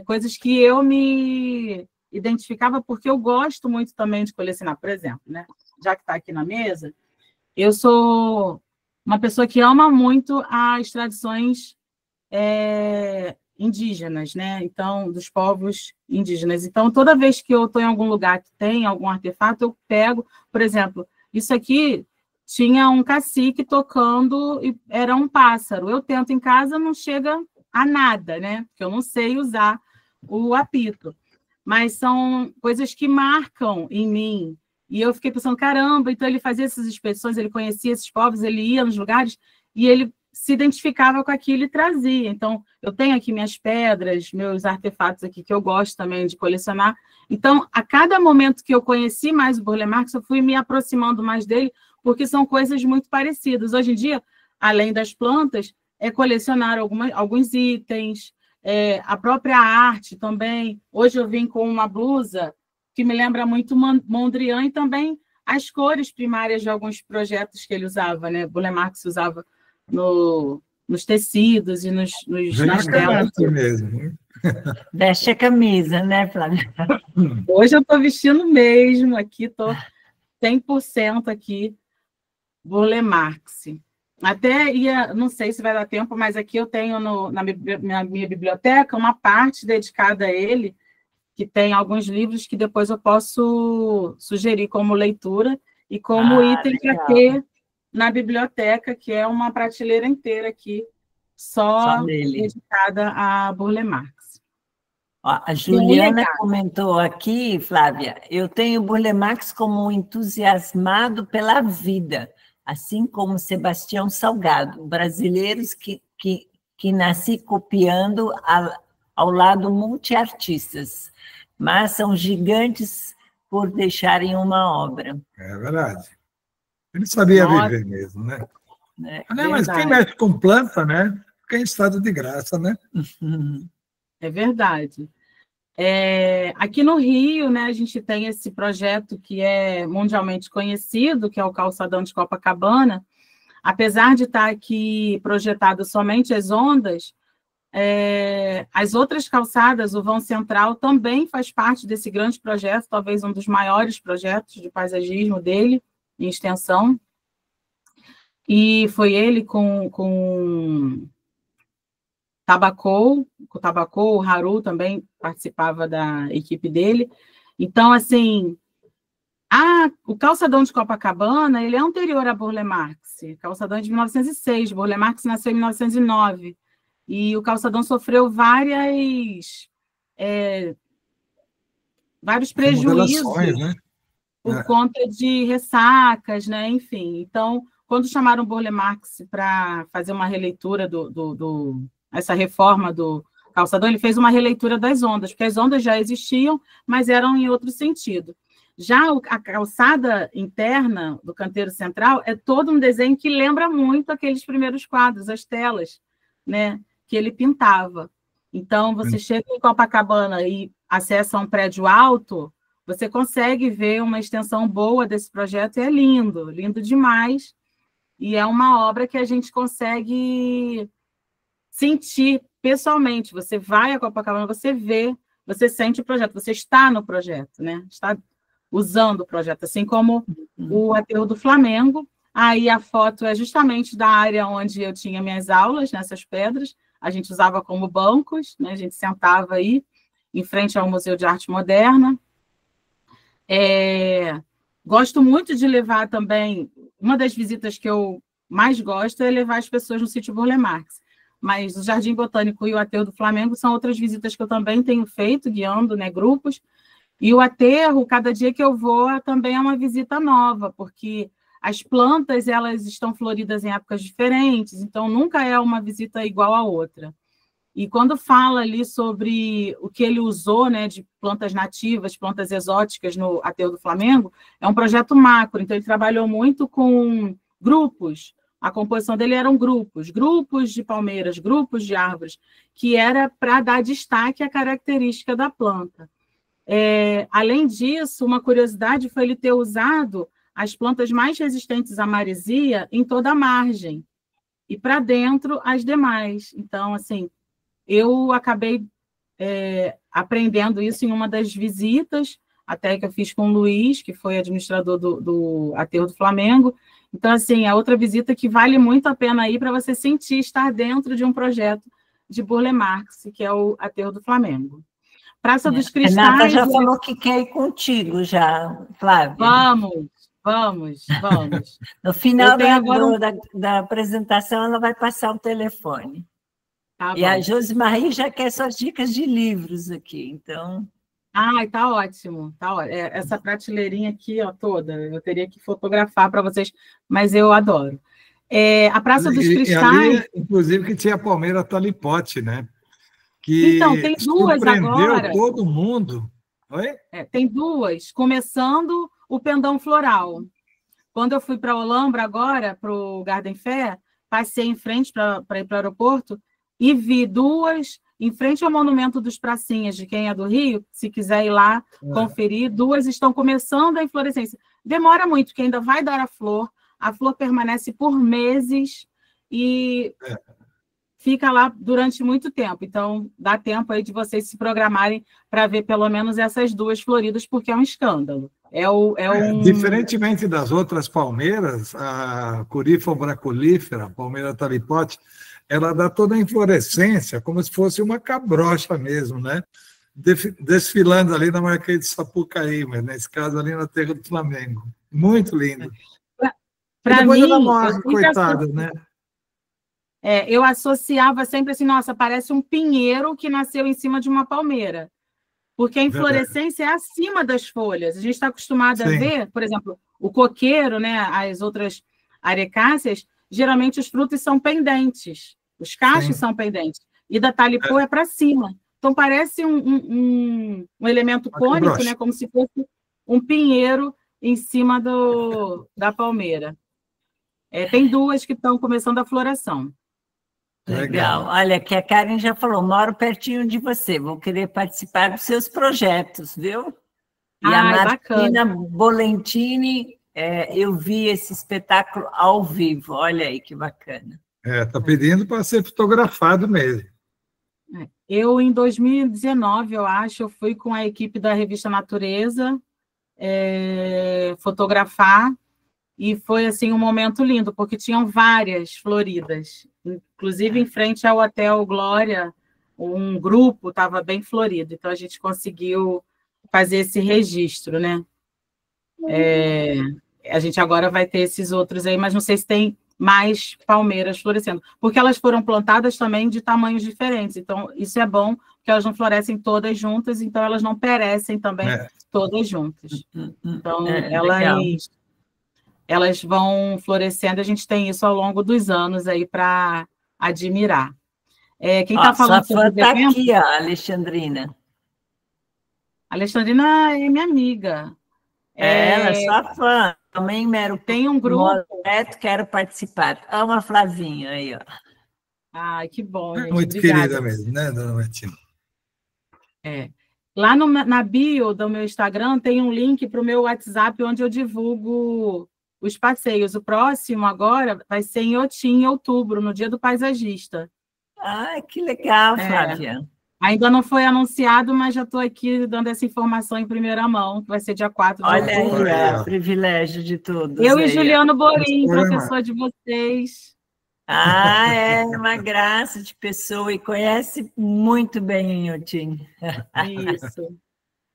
coisas que eu me identificava, porque eu gosto muito também de colecionar. Por exemplo, né? Já que está aqui na mesa, eu sou uma pessoa que ama muito as tradições indígenas, né? Então, dos povos indígenas. Então, toda vez que eu estou em algum lugar que tem algum artefato, eu pego, por exemplo, isso aqui tinha um cacique tocando e era um pássaro. Eu tento em casa, não chega a nada, né? Porque eu não sei usar o apito. Mas são coisas que marcam em mim. E eu fiquei pensando, caramba, então ele fazia essas expedições, ele conhecia esses povos, ele ia nos lugares e ele se identificava com aquilo e trazia. Então, eu tenho aqui minhas pedras, meus artefatos aqui que eu gosto também de colecionar. Então, a cada momento que eu conheci mais o Burle Marx, eu fui me aproximando mais dele, porque são coisas muito parecidas. Hoje em dia, além das plantas, colecionar alguns itens, a própria arte também. Hoje eu vim com uma blusa que me lembra muito Mondrian e também as cores primárias de alguns projetos que ele usava, né? Burle Marx usava nos tecidos e nas telas. Mesmo. Veste a camisa, né, Flávia? Hoje eu estou vestindo mesmo aqui, estou 100% aqui, Burle Marx. Até ia, não sei se vai dar tempo, mas aqui eu tenho na minha biblioteca uma parte dedicada a ele, que tem alguns livros que depois eu posso sugerir como leitura e como item para ter na biblioteca, que é uma prateleira inteira aqui, só dedicada a Burle Marx. A Juliana comentou aqui, Flávia, eu tenho Burle Marx como um entusiasmado pela vida, assim como Sebastião Salgado, brasileiros que nasci copiando ao lado multiartistas, mas são gigantes por deixarem uma obra. É verdade. Ele sabia viver mesmo, né? Mas quem mexe com planta, né? Fica em estado de graça, né? É verdade. Aqui no Rio, né, a gente tem esse projeto que é mundialmente conhecido, que é o Calçadão de Copacabana. Apesar de estar aqui projetado somente as ondas, as outras calçadas, o vão central, também faz parte desse grande projeto, talvez um dos maiores projetos de paisagismo dele, em extensão. E foi ele com Tabacou, o Haru também participava da equipe dele. Então, assim, o Calçadão de Copacabana, ele é anterior a Burle Marx. O Calçadão é de 1906, Burle Marx nasceu em 1909. E o Calçadão sofreu vários prejuízos, né? Por conta de ressacas, né? Enfim. Então, quando chamaram Burle Marx para fazer uma releitura essa reforma do Calçadão, ele fez uma releitura das ondas, porque as ondas já existiam, mas eram em outro sentido. Já a calçada interna do canteiro central é todo um desenho que lembra muito aqueles primeiros quadros, as telas, né, que ele pintava. Então, você chega em Copacabana e acessa um prédio alto, você consegue ver uma extensão boa desse projeto, e é lindo, lindo demais. e é uma obra que a gente consegue sentir pessoalmente. Você vai a Copacabana, você vê, você sente o projeto, você está no projeto, né? Está usando o projeto, assim como o Aterro do Flamengo. Aí a foto é justamente da área onde eu tinha minhas aulas, nessas pedras. A gente usava como bancos, né? A gente sentava aí, em frente ao Museu de Arte Moderna. Gosto muito de levar também... Uma das visitas que eu mais gosto é levar as pessoas no sítio Burle Marx. Mas o Jardim Botânico e o Aterro do Flamengo são outras visitas que eu também tenho feito, guiando, né, grupos. E o aterro, cada dia que eu vou, também é uma visita nova, porque as plantas elas estão floridas em épocas diferentes, então nunca é uma visita igual a outra. E quando fala ali sobre o que ele usou, né, de plantas nativas, plantas exóticas no Aterro do Flamengo, é um projeto macro, então ele trabalhou muito com grupos. A composição dele eram grupos de palmeiras, grupos de árvores, que era para dar destaque à característica da planta. Além disso, uma curiosidade foi ele ter usado as plantas mais resistentes à maresia em toda a margem, e para dentro as demais. Então, assim, eu acabei aprendendo isso em uma das visitas, até que eu fiz com o Luiz, que foi administrador do Aterro do Flamengo. Então, assim, é outra visita que vale muito a pena ir para você sentir estar dentro de um projeto de Burle Marx, que é o Aterro do Flamengo. Praça dos Cristais... Renata já falou que quer ir contigo, já, Flávia. Vamos. No final da apresentação, ela vai passar o telefone. Tá e bom. A Josemarie já quer suas dicas de livros aqui, então... Tá ótimo. Essa prateleirinha aqui, ó, toda, eu teria que fotografar para vocês, mas eu adoro. A Praça dos Cristais... Ali, inclusive, que tinha a palmeira Talipote, né? Que então, tem duas agora. Todo mundo. Oi? Tem duas, começando o pendão floral. Quando eu fui para Olambra agora, para o Garden Fair, passei em frente para ir para o aeroporto e vi duas em frente ao Monumento dos Pracinhas, de quem é do Rio, se quiser ir lá conferir, duas estão começando a inflorescência. Demora muito, porque ainda vai dar a flor permanece por meses e fica lá durante muito tempo. Então, dá tempo aí de vocês se programarem para ver pelo menos essas duas floridas, porque é um escândalo. Diferentemente das outras palmeiras, a Corypha umbraculífera, a palmeira Talipote, ela dá toda a inflorescência como se fosse uma cabrocha mesmo, né? Desfilando ali na Marquês de Sapucaí, mas nesse caso ali na Terra do Flamengo. Muito lindo. Para mim, ela morre, coitada, né? Eu associava sempre assim, nossa, parece um pinheiro que nasceu em cima de uma palmeira. Porque a inflorescência é acima das folhas. A gente está acostumado a ver, por exemplo, o coqueiro, né, as outras arecáceas, geralmente os frutos são pendentes, os cachos são pendentes, e da talipô é para cima. Então, parece um elemento cônico, né, como se fosse um pinheiro em cima da palmeira. Tem duas que estão começando a floração. Legal. Olha, que a Karen já falou, moro pertinho de você, vou querer participar dos seus projetos, viu? E a Martina Bolentini, eu vi esse espetáculo ao vivo, olha aí que bacana. Está pedindo para ser fotografado mesmo. Eu, em 2019, eu acho, eu fui com a equipe da revista Natureza fotografar, e foi assim um momento lindo, porque tinham várias floridas, inclusive em frente ao Hotel Glória, um grupo estava bem florido, então a gente conseguiu fazer esse registro, né? A gente agora vai ter esses outros aí, mas não sei se tem mais palmeiras florescendo, porque elas foram plantadas também de tamanhos diferentes, então isso é bom, porque elas não florescem todas juntas, então elas não perecem também todas juntas. Então, elas vão florescendo, a gente tem isso ao longo dos anos aí para admirar. Quem está falando sobre o evento... Está aqui, a Alexandrina. A Alexandrina é minha amiga. Ela é sua fã. Também tem um grupo. Quero participar. Ama a Flavinha aí, ó. Ai, que bom, gente. Muito obrigada. Querida mesmo, né, dona Martina? Lá na bio do meu Instagram tem um link para o meu WhatsApp, onde eu divulgo os passeios. O próximo agora vai ser em Otim, em outubro, no Dia do Paisagista. Ah, que legal, Flávia. Ainda não foi anunciado, mas já estou aqui dando essa informação em primeira mão, que vai ser dia 4 de outubro. Olha aí, o privilégio de todos. Eu e Juliano Borim, professor de vocês. Ah, é uma graça de pessoa e conhece muito bem Inhotim. Isso.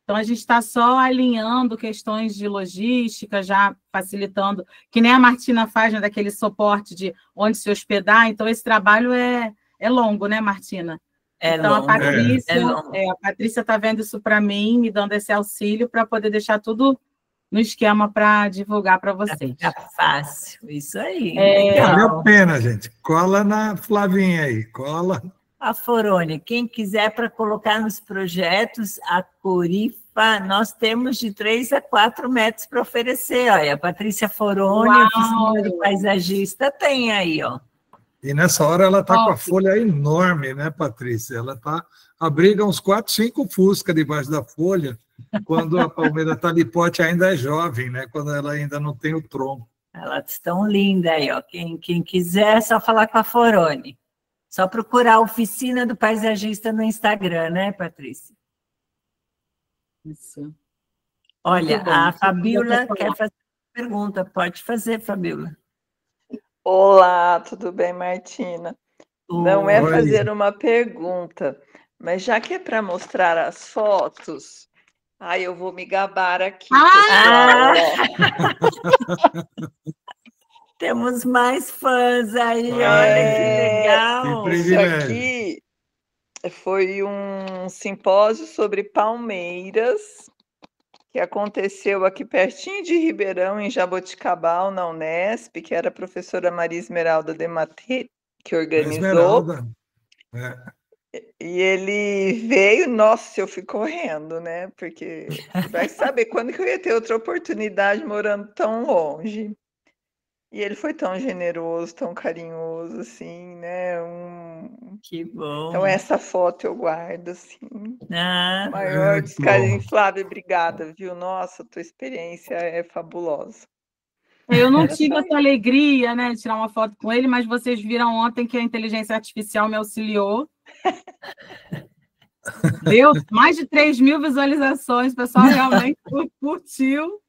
Então, a gente está só alinhando questões de logística, já facilitando, que nem a Martina faz, né, daquele suporte de onde se hospedar. Então, esse trabalho é longo, né, Martina? Então, longo, a Patrícia está vendo isso para mim, me dando esse auxílio para poder deixar tudo no esquema para divulgar para vocês. É fácil, isso aí. Valeu a pena, gente. Cola na Flavinha aí, cola. A Forone, quem quiser para colocar nos projetos, a Corifa, nós temos de 3 a 4 metros para oferecer. Olha, a Patrícia Forone, a oficina de paisagista, tem aí, ó. E nessa hora ela está com a folha enorme, né, Patrícia? Ela abriga uns 4, 5 Fusca debaixo da folha, quando a palmeira talipote ainda é jovem, né? Quando ela ainda não tem o tronco. Elas estão lindas aí, ó. Quem quiser, é só falar com a Forone. Só procurar a oficina do paisagista no Instagram, né, Patrícia? Isso. Olha, a Fabíola quer fazer uma pergunta. Pode fazer, Fabíola. Olá, tudo bem, Martina? Não é fazer uma pergunta, mas já que é para mostrar as fotos, eu vou me gabar aqui. Temos mais fãs aí, olha que legal. Isso aqui foi um simpósio sobre palmeiras que aconteceu aqui pertinho de Ribeirão, em Jaboticabal, na Unesp, que era a professora Maria Esmeralda Dematê, que organizou. E ele veio, nossa, eu fui correndo, né? Porque vai saber quando que eu ia ter outra oportunidade morando tão longe. E ele foi tão generoso, tão carinhoso, assim, né? Que bom. Então, essa foto eu guardo, assim. Maior descarinho. Flávia, obrigada, viu? Nossa, tua experiência é fabulosa. Eu não tive essa alegria, né, de tirar uma foto com ele, mas vocês viram ontem que a inteligência artificial me auxiliou. Deu mais de 3.000 visualizações, o pessoal realmente curtiu.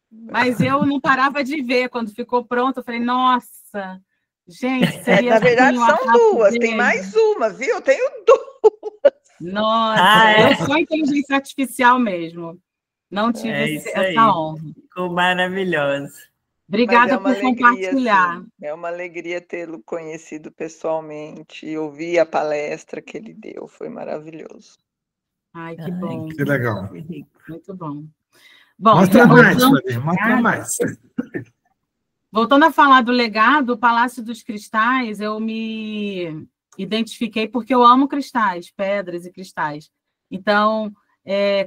Mas eu não parava de ver. Quando ficou pronto, eu falei, nossa, gente, seria na verdade, são duas, tem mais uma, viu? Eu tenho 2. Nossa, eu sou inteligência artificial mesmo. Não tive essa honra. Ficou maravilhoso. Obrigada por compartilhar. Assim, é uma alegria tê-lo conhecido pessoalmente e ouvir a palestra que ele deu. Foi maravilhoso. Ai, que bom. Que legal. Muito bom. Bom, mostra mais. Voltando a falar do legado, o Palácio dos Cristais, eu me identifiquei porque eu amo cristais, pedras e cristais. Então,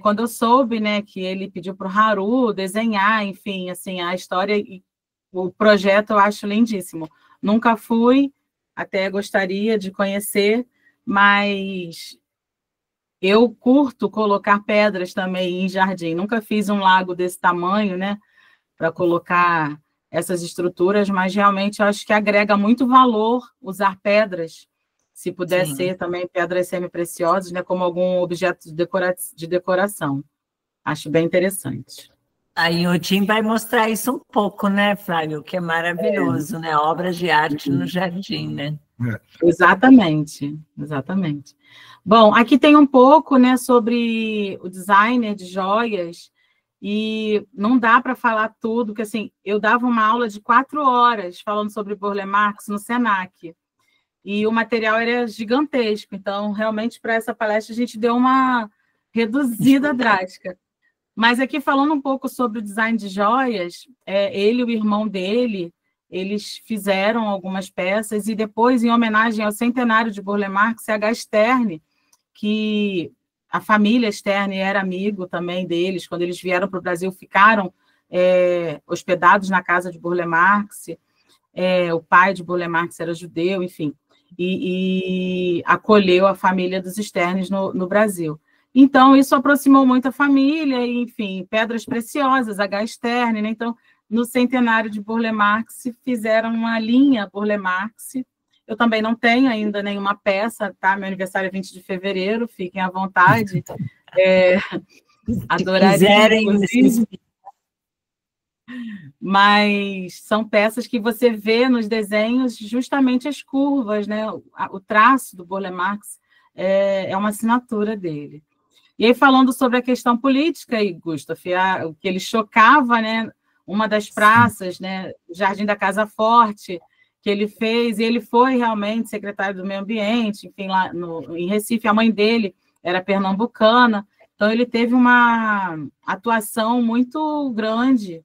quando eu soube, né, que ele pediu para o Haru desenhar, enfim, assim, a história e o projeto eu acho lindíssimo. Nunca fui, até gostaria de conhecer, mas eu curto colocar pedras também em jardim. Nunca fiz um lago desse tamanho, né, para colocar essas estruturas, mas realmente eu acho que agrega muito valor usar pedras, se puder ser também pedras semi-preciosas, né, como algum objeto de decoração. Acho bem interessante. Aí o Tim vai mostrar isso um pouco, né, Flávio? Que é maravilhoso, né? Obras de arte no jardim, né? Exatamente. Bom, aqui tem um pouco, né, sobre o designer de joias, e não dá para falar tudo, porque assim, eu dava uma aula de 4 horas falando sobre Burle Marx no Senac, e o material era gigantesco, então, realmente, para essa palestra, a gente deu uma reduzida drástica. Mas aqui, falando um pouco sobre o design de joias, ele e o irmão dele, eles fizeram algumas peças, e depois, em homenagem ao centenário de Burle Marx, C.H. Stern, que a família Stern era amigo também deles, quando eles vieram para o Brasil, ficaram hospedados na casa de Burle Marx, o pai de Burle Marx era judeu, enfim, e acolheu a família dos Sterns no Brasil. Então, isso aproximou muito a família, e, enfim, pedras preciosas, H. Stern, né? Então, no centenário de Burle Marx, fizeram uma linha Burle Marx. Eu também não tenho ainda nenhuma peça, tá? Meu aniversário é 20 de fevereiro, fiquem à vontade. Adoraria, inclusive. Mas são peças que você vê nos desenhos justamente as curvas, né? O traço do Burle Marx é uma assinatura dele. E aí, falando sobre a questão política, e Gustav, o que ele chocava, né? Uma das praças, né? O Jardim da Casa Forte, que ele fez, e ele foi realmente secretário do Meio Ambiente, enfim, lá em Recife, a mãe dele era pernambucana, então ele teve uma atuação muito grande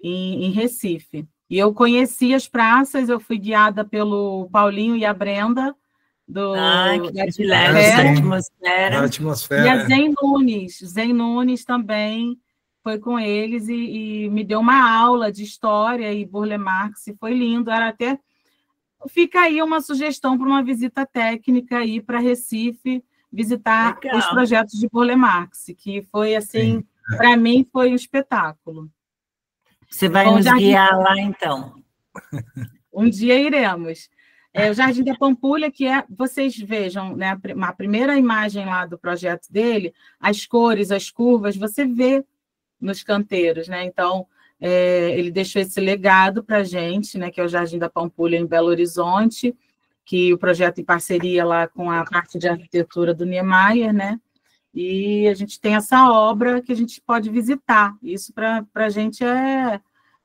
em Recife. E eu conheci as praças, eu fui guiada pelo Paulinho e a Brenda, que atmosfera. E a Zen Nunes também foi com eles e me deu uma aula de história e Burle Marx, e foi lindo. Era até... Fica aí uma sugestão para uma visita técnica aí para Recife, visitar os projetos de Burle Marx, que foi assim, para mim foi um espetáculo. Você vai nos guiar lá, então? Um dia iremos. O Jardim da Pampulha, que vocês vejam, né, a primeira imagem lá do projeto dele, as cores, as curvas, você vê nos canteiros, né? Então, ele deixou esse legado para a gente, né, que é o Jardim da Pampulha em Belo Horizonte, que o projeto em parceria lá com a parte de arquitetura do Niemeyer, né? E a gente tem essa obra que a gente pode visitar. Isso para a gente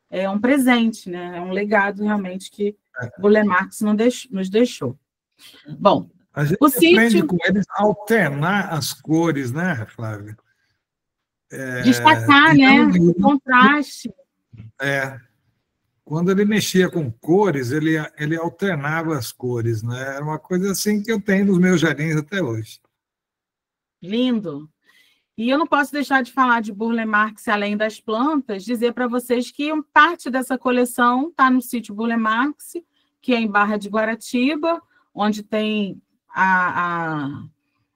é um presente, né? É um legado realmente que Burle Marx nos deixou. Bom, a gente aprende com eles a alternar as cores, né, Flávia? Destacar, né? O contraste. Quando ele mexia com cores, ele alternava as cores, né? Era uma coisa assim que eu tenho nos meus jardins até hoje. Lindo. E eu não posso deixar de falar de Burle Marx, além das plantas, dizer para vocês que parte dessa coleção está no sítio Burle Marx, que é em Barra de Guaratiba, onde tem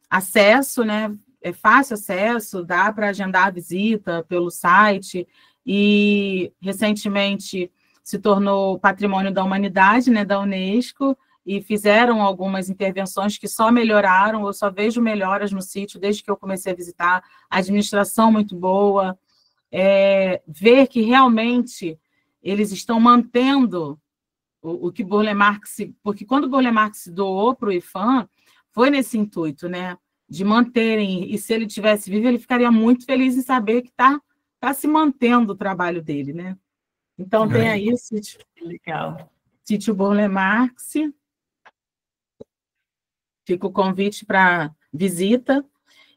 acesso, né? É fácil acesso, dá para agendar a visita pelo site, e recentemente se tornou Patrimônio da Humanidade, né, da Unesco, e fizeram algumas intervenções que só melhoraram. Eu só vejo melhoras no sítio desde que eu comecei a visitar, a administração muito boa, ver que realmente eles estão mantendo o que Burle Marx, porque quando Burle Marx doou para o IPHAN, foi nesse intuito, né, de manterem, e se ele tivesse vivo, ele ficaria muito feliz em saber que está se mantendo o trabalho dele, né? Então, tem aí o sítio. Legal. Sítio Burle Marx. Fica o convite para visita.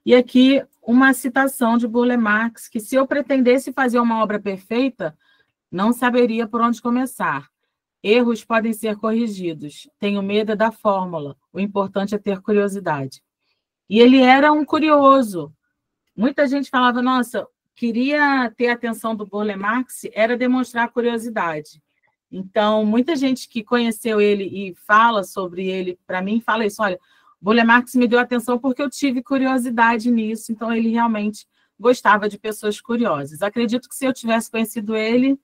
E aqui uma citação de Burle Marx, que se eu pretendesse fazer uma obra perfeita, não saberia por onde começar. Erros podem ser corrigidos. Tenho medo da fórmula. O importante é ter curiosidade. E ele era um curioso. Muita gente falava, nossa, queria ter a atenção do Burle Marx, era demonstrar curiosidade. Então, muita gente que conheceu ele e fala sobre ele, para mim, fala isso, olha, Burle Marx me deu atenção porque eu tive curiosidade nisso, então ele realmente gostava de pessoas curiosas. Acredito que se eu tivesse conhecido ele,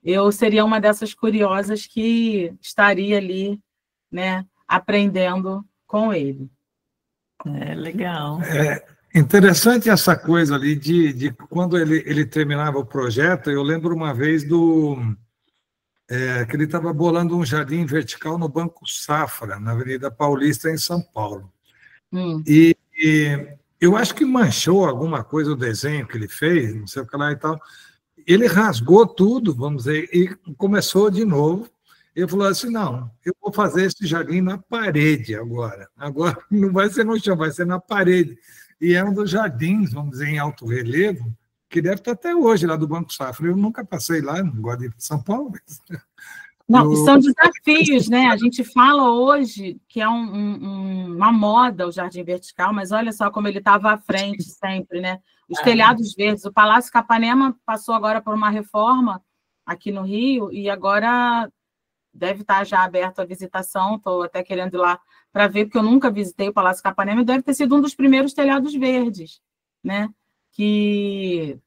eu seria uma dessas curiosas que estaria ali, né, aprendendo com ele. Legal. Interessante essa coisa ali de quando ele terminava o projeto. Eu lembro uma vez que ele estava bolando um jardim vertical no Banco Safra, na Avenida Paulista, em São Paulo. E eu acho que manchou alguma coisa o desenho que ele fez, não sei o que lá e tal. Ele rasgou tudo, vamos dizer, e começou de novo. Ele falou assim, não, eu vou fazer esse jardim na parede agora. Agora não vai ser no chão, vai ser na parede. E é um dos jardins, vamos dizer, em alto relevo, que deve estar até hoje lá do Banco Safra. Eu nunca passei lá, não gosto de ir para São Paulo. Mas... Não, são desafios, né? A gente fala hoje que é uma moda o jardim vertical, mas olha só como ele estava à frente sempre, né? Os telhados verdes. O Palácio Capanema passou agora por uma reforma aqui no Rio e agora deve estar já aberto a visitação. Estou até querendo ir lá para ver, porque eu nunca visitei o Palácio Capanema e deve ter sido um dos primeiros telhados verdes, né? Que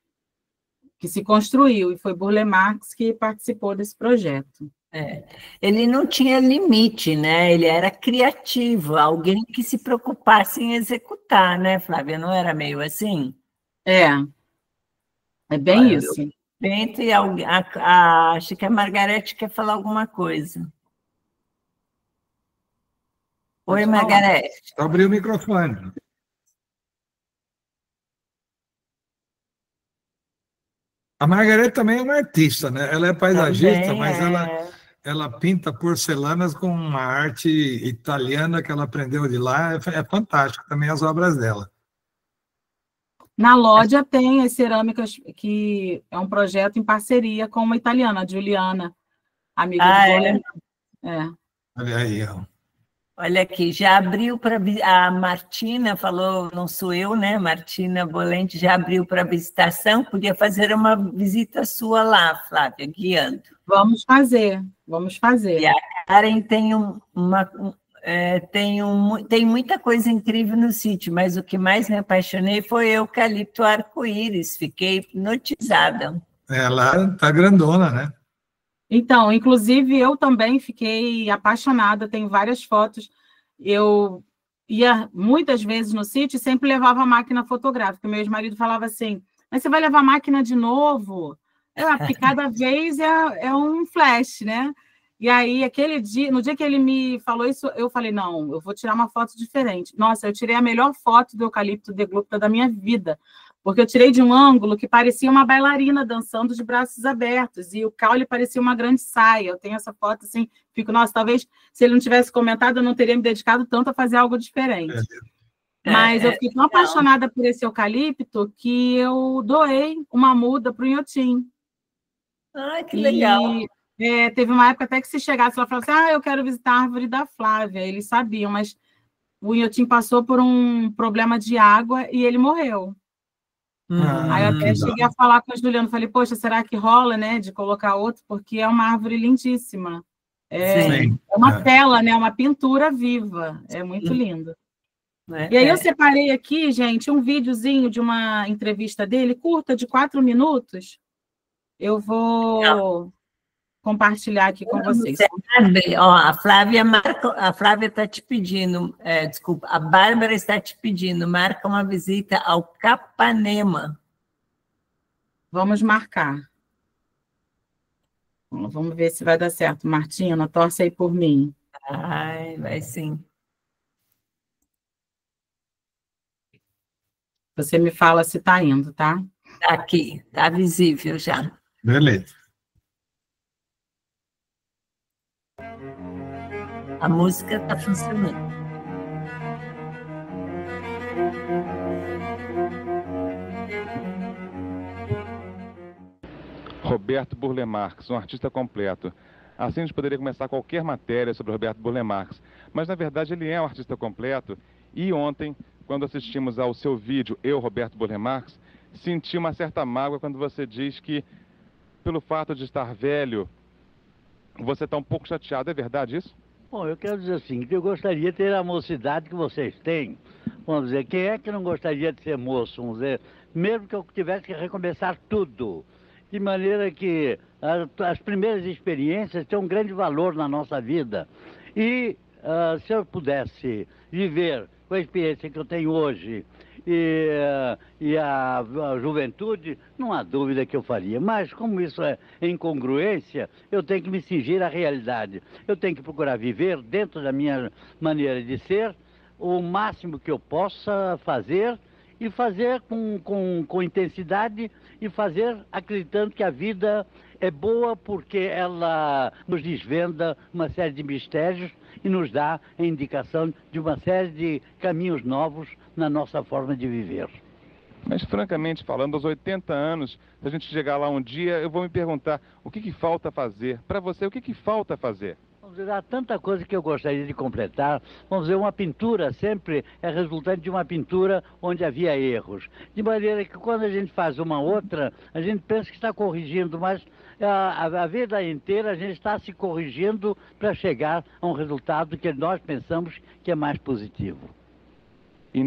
que se construiu, e foi Burle Marx que participou desse projeto. Ele não tinha limite, né? Ele era criativo, alguém que se preocupasse em executar, né, Flávia? Não era meio assim? É bem isso. Entre acho que a Margarete quer falar alguma coisa. Oi, Margarete. Abri o microfone. A Margarete também é uma artista, né? Ela é paisagista, Também mas ela pinta porcelanas com uma arte italiana que ela aprendeu de lá. É fantástico também as obras dela. Na loja tem as cerâmicas, que é um projeto em parceria com uma italiana, a Juliana, amiga do Burle Marx. Olha aí, ó. Olha aqui, já abriu para... A Martina falou, não sou eu, né? Martina Bolente já abriu para visitação. Podia fazer uma visita sua lá, Flávia, guiando. Vamos fazer. E a Karen tem muita coisa incrível no sítio, mas o que mais me apaixonei foi o eucalipto arco-íris. Fiquei hipnotizada. Ela está grandona, né? Então, inclusive, eu também fiquei apaixonada, tenho várias fotos. Eu ia muitas vezes no sítio e sempre levava a máquina fotográfica. Meu ex-marido falava assim, mas você vai levar a máquina de novo? Porque cada vez é um flash, né? E aí, no dia que ele me falou isso, eu falei, não, eu vou tirar uma foto diferente. Nossa, eu tirei a melhor foto do eucalipto deglupta da minha vida, porque eu tirei de um ângulo que parecia uma bailarina dançando de braços abertos, e o caule parecia uma grande saia. Eu tenho essa foto assim, fico, nossa, talvez se ele não tivesse comentado, eu não teria me dedicado tanto a fazer algo diferente. Mas eu fiquei tão apaixonada por esse eucalipto que eu doei uma muda para o Inhotim. Ai, que legal. Teve uma época até que se chegasse lá e falasse, eu quero visitar a árvore da Flávia. Eles sabiam, mas o Inhotim passou por um problema de água e ele morreu. Aí eu até cheguei a falar com a Juliana, falei, poxa, será que rola, né, de colocar outro? Porque é uma árvore lindíssima. É uma tela, né, uma pintura viva. É muito lindo. E aí eu separei aqui, gente, um videozinho de uma entrevista dele, curta, de 4 minutos. Eu vou compartilhar aqui com vocês. A Flávia está te pedindo, desculpa, a Bárbara está te pedindo, marca uma visita ao Capanema. Vamos marcar. Vamos ver se vai dar certo. Martina, torce aí por mim. Vai sim. Você me fala se está indo, tá? Está aqui, está visível já. Beleza. A música está funcionando. Roberto Burle Marx, um artista completo. Assim a gente poderia começar qualquer matéria sobre Roberto Burle Marx. Mas, na verdade, ele é um artista completo. E ontem, quando assistimos ao seu vídeo, Eu, Roberto Burle Marx, senti uma certa mágoa quando você diz que, pelo fato de estar velho, você está um pouco chateado. É verdade isso? Bom, eu quero dizer assim, que eu gostaria de ter a mocidade que vocês têm. Vamos dizer, quem é que não gostaria de ser moço? Vamos dizer, mesmo que eu tivesse que recomeçar tudo. De maneira que as primeiras experiências têm um grande valor na nossa vida. E se eu pudesse viver com a experiência que eu tenho hoje e a juventude, não há dúvida que eu faria. Mas como isso é incongruência, eu tenho que me cingir à realidade. Eu tenho que procurar viver dentro da minha maneira de ser o máximo que eu possa fazer e fazer com intensidade e fazer acreditando que a vida é boa porque ela nos desvenda uma série de mistérios e nos dá a indicação de uma série de caminhos novos na nossa forma de viver. Mas, francamente falando, aos 80 anos, se a gente chegar lá um dia, eu vou me perguntar o que falta fazer? Para você, o que falta fazer? Vamos dizer, há tanta coisa que eu gostaria de completar. Vamos dizer, uma pintura sempre é resultante de uma pintura onde havia erros. De maneira que quando a gente faz uma outra, a gente pensa que está corrigindo, mas a vida inteira a gente está se corrigindo para chegar a um resultado que nós pensamos que é mais positivo. E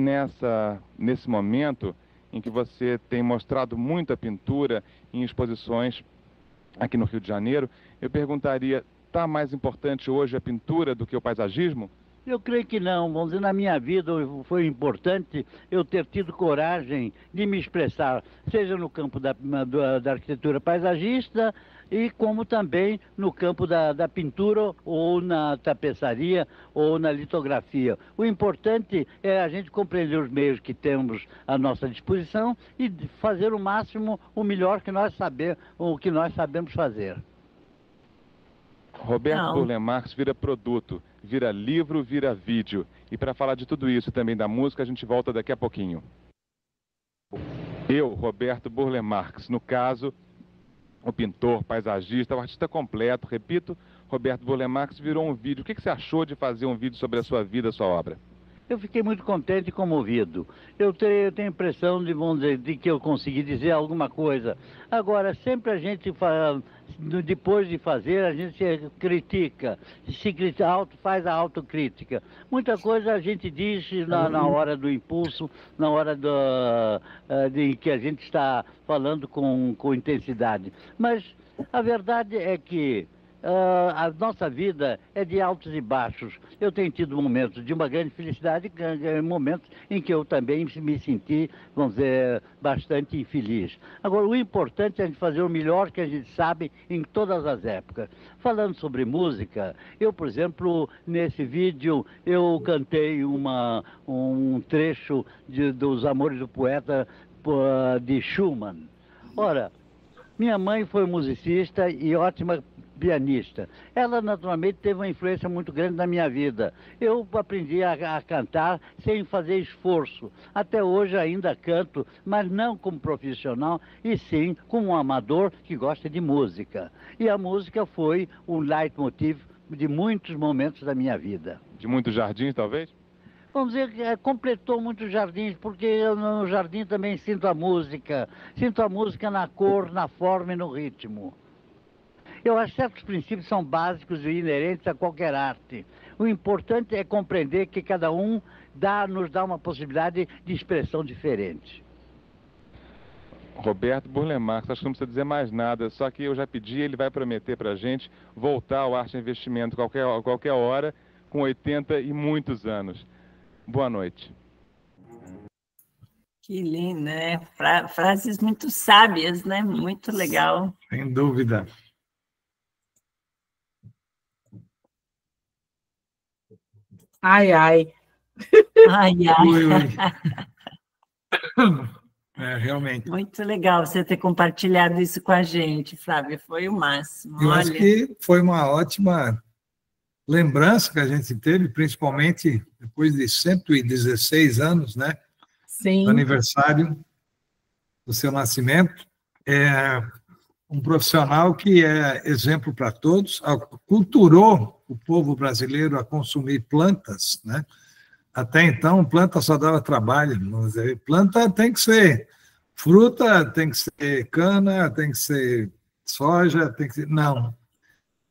nesse momento em que você tem mostrado muita pintura em exposições aqui no Rio de Janeiro, eu perguntaria, está mais importante hoje a pintura do que o paisagismo? Eu creio que não. Vamos dizer, na minha vida foi importante eu ter tido coragem de me expressar, seja no campo da arquitetura paisagista e como também no campo da pintura ou na tapeçaria ou na litografia. O importante é a gente compreender os meios que temos à nossa disposição e fazer o máximo, o melhor que nós sabemos fazer. Roberto Burle Marx vira produto, vira livro, vira vídeo. E para falar de tudo isso e também da música, a gente volta daqui a pouquinho. Eu, Roberto Burle Marx, no caso, o pintor, paisagista, o artista completo, repito, Roberto Burle Marx virou um vídeo. O que você achou de fazer um vídeo sobre a sua vida, a sua obra? Eu fiquei muito contente e comovido. Eu tenho a impressão de, vamos dizer, de que eu consegui dizer alguma coisa. Agora, sempre a gente, depois de fazer, a gente se critica, faz a autocrítica. Muita coisa a gente diz na hora do impulso, na hora de que a gente está falando com intensidade. Mas a verdade é que a nossa vida é de altos e baixos. Eu tenho tido momentos de uma grande felicidade, momentos em que eu também me senti, vamos dizer, bastante infeliz. Agora, o importante é a gente fazer o melhor que a gente sabe em todas as épocas. Falando sobre música, eu, por exemplo, nesse vídeo, eu cantei um trecho dos Amores do Poeta de Schumann. Ora, minha mãe foi musicista e ótima pianista. Ela, naturalmente, teve uma influência muito grande na minha vida. Eu aprendi a cantar sem fazer esforço. Até hoje ainda canto, mas não como profissional, e sim como um amador que gosta de música. E a música foi um leitmotiv de muitos momentos da minha vida. De muitos jardins, talvez? Vamos dizer que completou muitos jardins, porque eu no jardim também sinto a música na cor, na forma e no ritmo. Eu acho que certos princípios são básicos e inerentes a qualquer arte. O importante é compreender que cada um nos dá uma possibilidade de expressão diferente. Roberto Burle Marx, acho que não precisa dizer mais nada, só que eu já pedi, ele vai prometer para a gente voltar ao Arte e Investimento qualquer hora, com 80 e muitos anos. Boa noite. Que lindo, né? Frases muito sábias, né? Muito legal. Sem dúvida. Ai, ai. Ai, ai. É, realmente. Muito legal você ter compartilhado isso com a gente, Flávia. Foi o máximo. Eu acho que foi uma ótima lembrança que a gente teve, principalmente depois de 116 anos, né? Sim. Do aniversário do seu nascimento. É um profissional que é exemplo para todos, culturou o povo brasileiro a consumir plantas, né? Até então, planta só dava trabalho. Vamos dizer, planta tem que ser fruta, tem que ser cana, tem que ser soja, tem que ser... Não.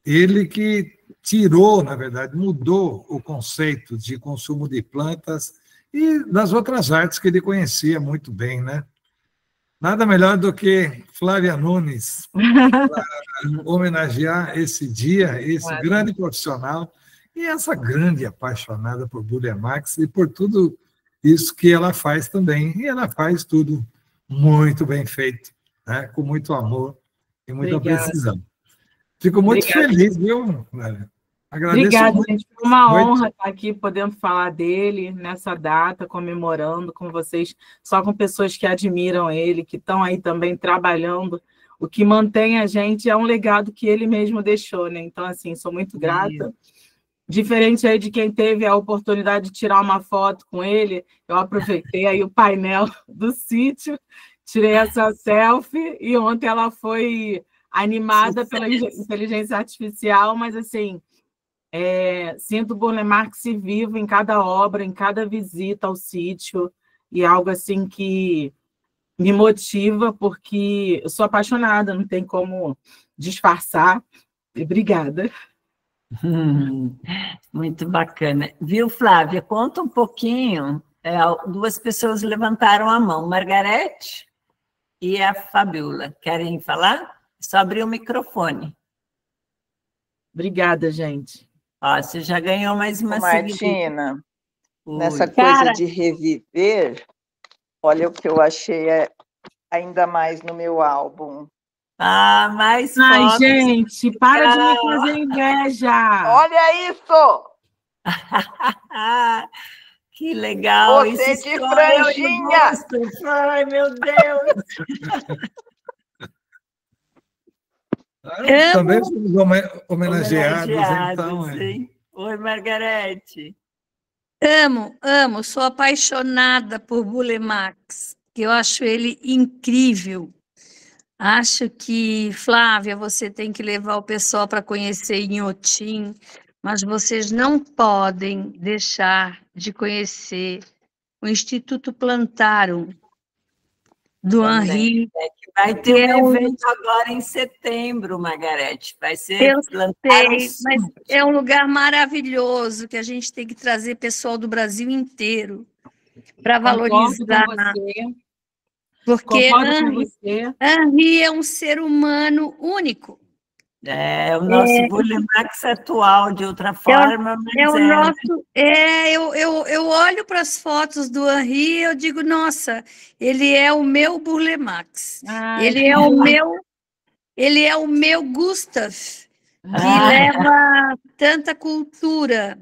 Ele que tirou, na verdade, mudou o conceito de consumo de plantas e das outras artes que ele conhecia muito bem, né? Nada melhor do que Flávia Nunes para homenagear esse dia, esse grande profissional e essa grande apaixonada por Burle Marx e por tudo isso que ela faz também. E ela faz tudo muito bem feito, né? Com muito amor e muita precisão. Fico muito feliz, viu, Flávia? Agradeço. Obrigada, muito. gente. Foi uma honra estar aqui podendo falar dele nessa data, comemorando com vocês, só com pessoas que admiram ele, que estão aí também trabalhando. O que mantém a gente é um legado que ele mesmo deixou, né? Então, assim, sou muito grata. Diferente aí de quem teve a oportunidade de tirar uma foto com ele, eu aproveitei aí o painel do sítio, tirei essa selfie e ontem ela foi animada pela inteligência artificial, mas assim, sinto o Burle Marx vivo em cada obra, em cada visita ao sítio, e algo assim que me motiva, porque eu sou apaixonada, não tem como disfarçar. E obrigada. Muito bacana. Viu, Flávia? Conta um pouquinho Duas pessoas levantaram a mão, Margarete e a Fabiola. Querem falar? Só abrir o microfone. Obrigada, gente. Você já ganhou mais uma Martina, nessa coisa de reviver, olha o que eu achei ainda mais no meu álbum. Mais fotos. Gente, para de me fazer inveja. Olha isso! Que legal! Você isso de franjinha! Ai, meu Deus! Também somos homenageados, então. Sim. Oi, Margarete. Amo, sou apaixonada por Burle Marx, que eu acho ele incrível. Acho que, Flávia, você tem que levar o pessoal para conhecer Inhotim, mas vocês não podem deixar de conhecer o Instituto Plantarum, do Henri. Vai ter um evento agora em setembro, Margarete. Vai ser Plantarum. Mas é um lugar maravilhoso que a gente tem que trazer pessoal do Brasil inteiro para valorizar. Porque Henri é um ser humano único. O nosso Burle Marx atual, de outra forma. Eu olho para as fotos do Henri e eu digo, nossa, ele é o meu Burle Marx. Ele é o meu Gustav, que leva tanta cultura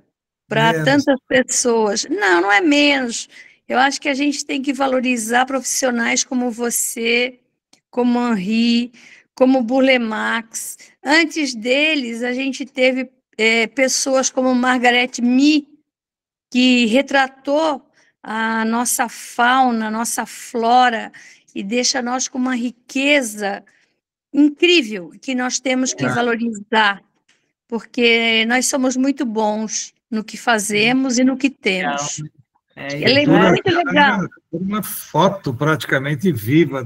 para tantas pessoas. Não é menos. Eu acho que a gente tem que valorizar profissionais como você, como Henri, como Burle Marx. Antes deles, a gente teve pessoas como Margaret Mee, que retratou a nossa fauna, a nossa flora, e deixa nós com uma riqueza incrível que nós temos que valorizar, porque nós somos muito bons no que fazemos e no que temos. Ela é muito legal. Uma foto praticamente viva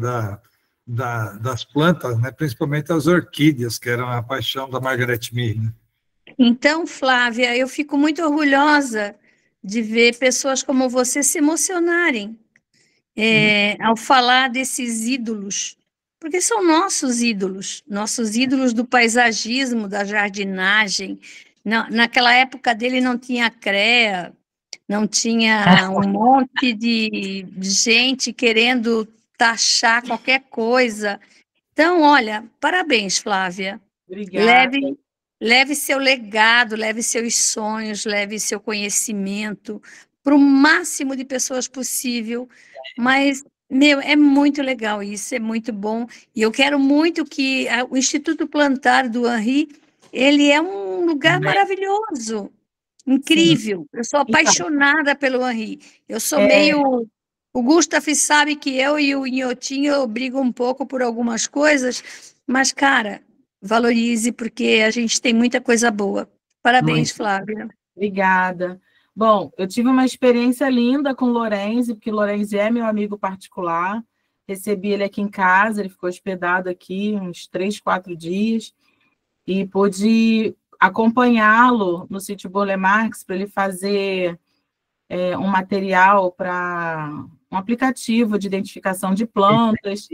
das plantas, né? Principalmente as orquídeas, que eram a paixão da Margaret Mee. Né? Então, Flávia, eu fico muito orgulhosa de ver pessoas como você se emocionarem ao falar desses ídolos, porque são nossos ídolos do paisagismo, da jardinagem. Naquela época dele não tinha CREA, não tinha um monte de gente querendo taxar qualquer coisa. Então, olha, parabéns, Flávia. Obrigada. Leve seu legado, leve seus sonhos, leve seu conhecimento para o máximo de pessoas possível. Mas, é muito legal isso, é muito bom. E eu quero muito que o Instituto Plantar do Henri, ele é um lugar maravilhoso. Incrível, eu sou apaixonada pelo Henri. Eu sou meio... O Gustav sabe que eu e o Inhotim eu brigo um pouco por algumas coisas, mas, cara, valorize, porque a gente tem muita coisa boa. Parabéns, Flávia. Obrigada. Bom, eu tive uma experiência linda com o Lorenzi, porque o Lorenzi é meu amigo particular. Recebi ele aqui em casa, ele ficou hospedado aqui uns 3, 4 dias, e pude acompanhá-lo no sítio Burle Marx para ele fazer um material para um aplicativo de identificação de plantas.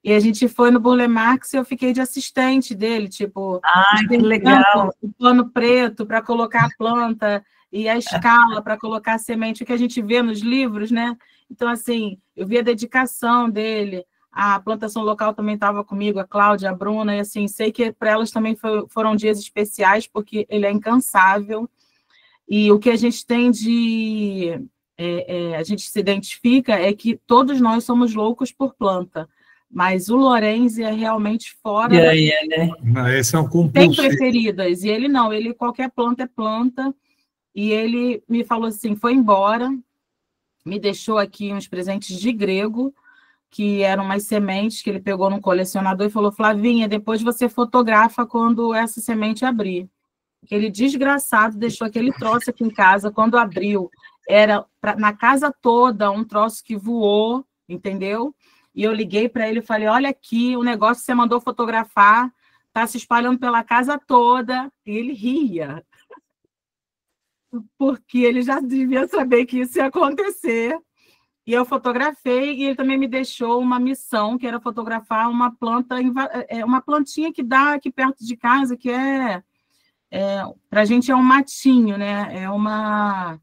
E a gente foi no Burle Marx e eu fiquei de assistente dele, tipo, que legal. O pano preto para colocar a planta e a escala para colocar a semente, o que a gente vê nos livros, né? Então, assim, eu vi a dedicação dele. A plantação local também estava comigo, a Cláudia, a Bruna, e assim, sei que para elas também foram dias especiais, porque ele é incansável. E o que a gente tem a gente se identifica é que todos nós somos loucos por planta, mas o Lorenzi é realmente fora. Né? Esse é um compulsivo. Tem preferidas, e ele não, ele qualquer planta é planta, e ele me falou assim, foi embora, me deixou aqui uns presentes de grego, que eram umas sementes que ele pegou num colecionador e falou, Flavinha, depois você fotografa quando essa semente abrir. Aquele desgraçado deixou aquele troço aqui em casa, quando abriu, era na casa toda um troço que voou, entendeu? E eu liguei para ele e falei, olha aqui, o negócio que você mandou fotografar está se espalhando pela casa toda. E ele ria. porque ele já devia saber que isso ia acontecer. E eu fotografei, e ele também me deixou uma missão, que era fotografar uma planta, uma plantinha que dá aqui perto de casa, que para a gente é um matinho, né? É uma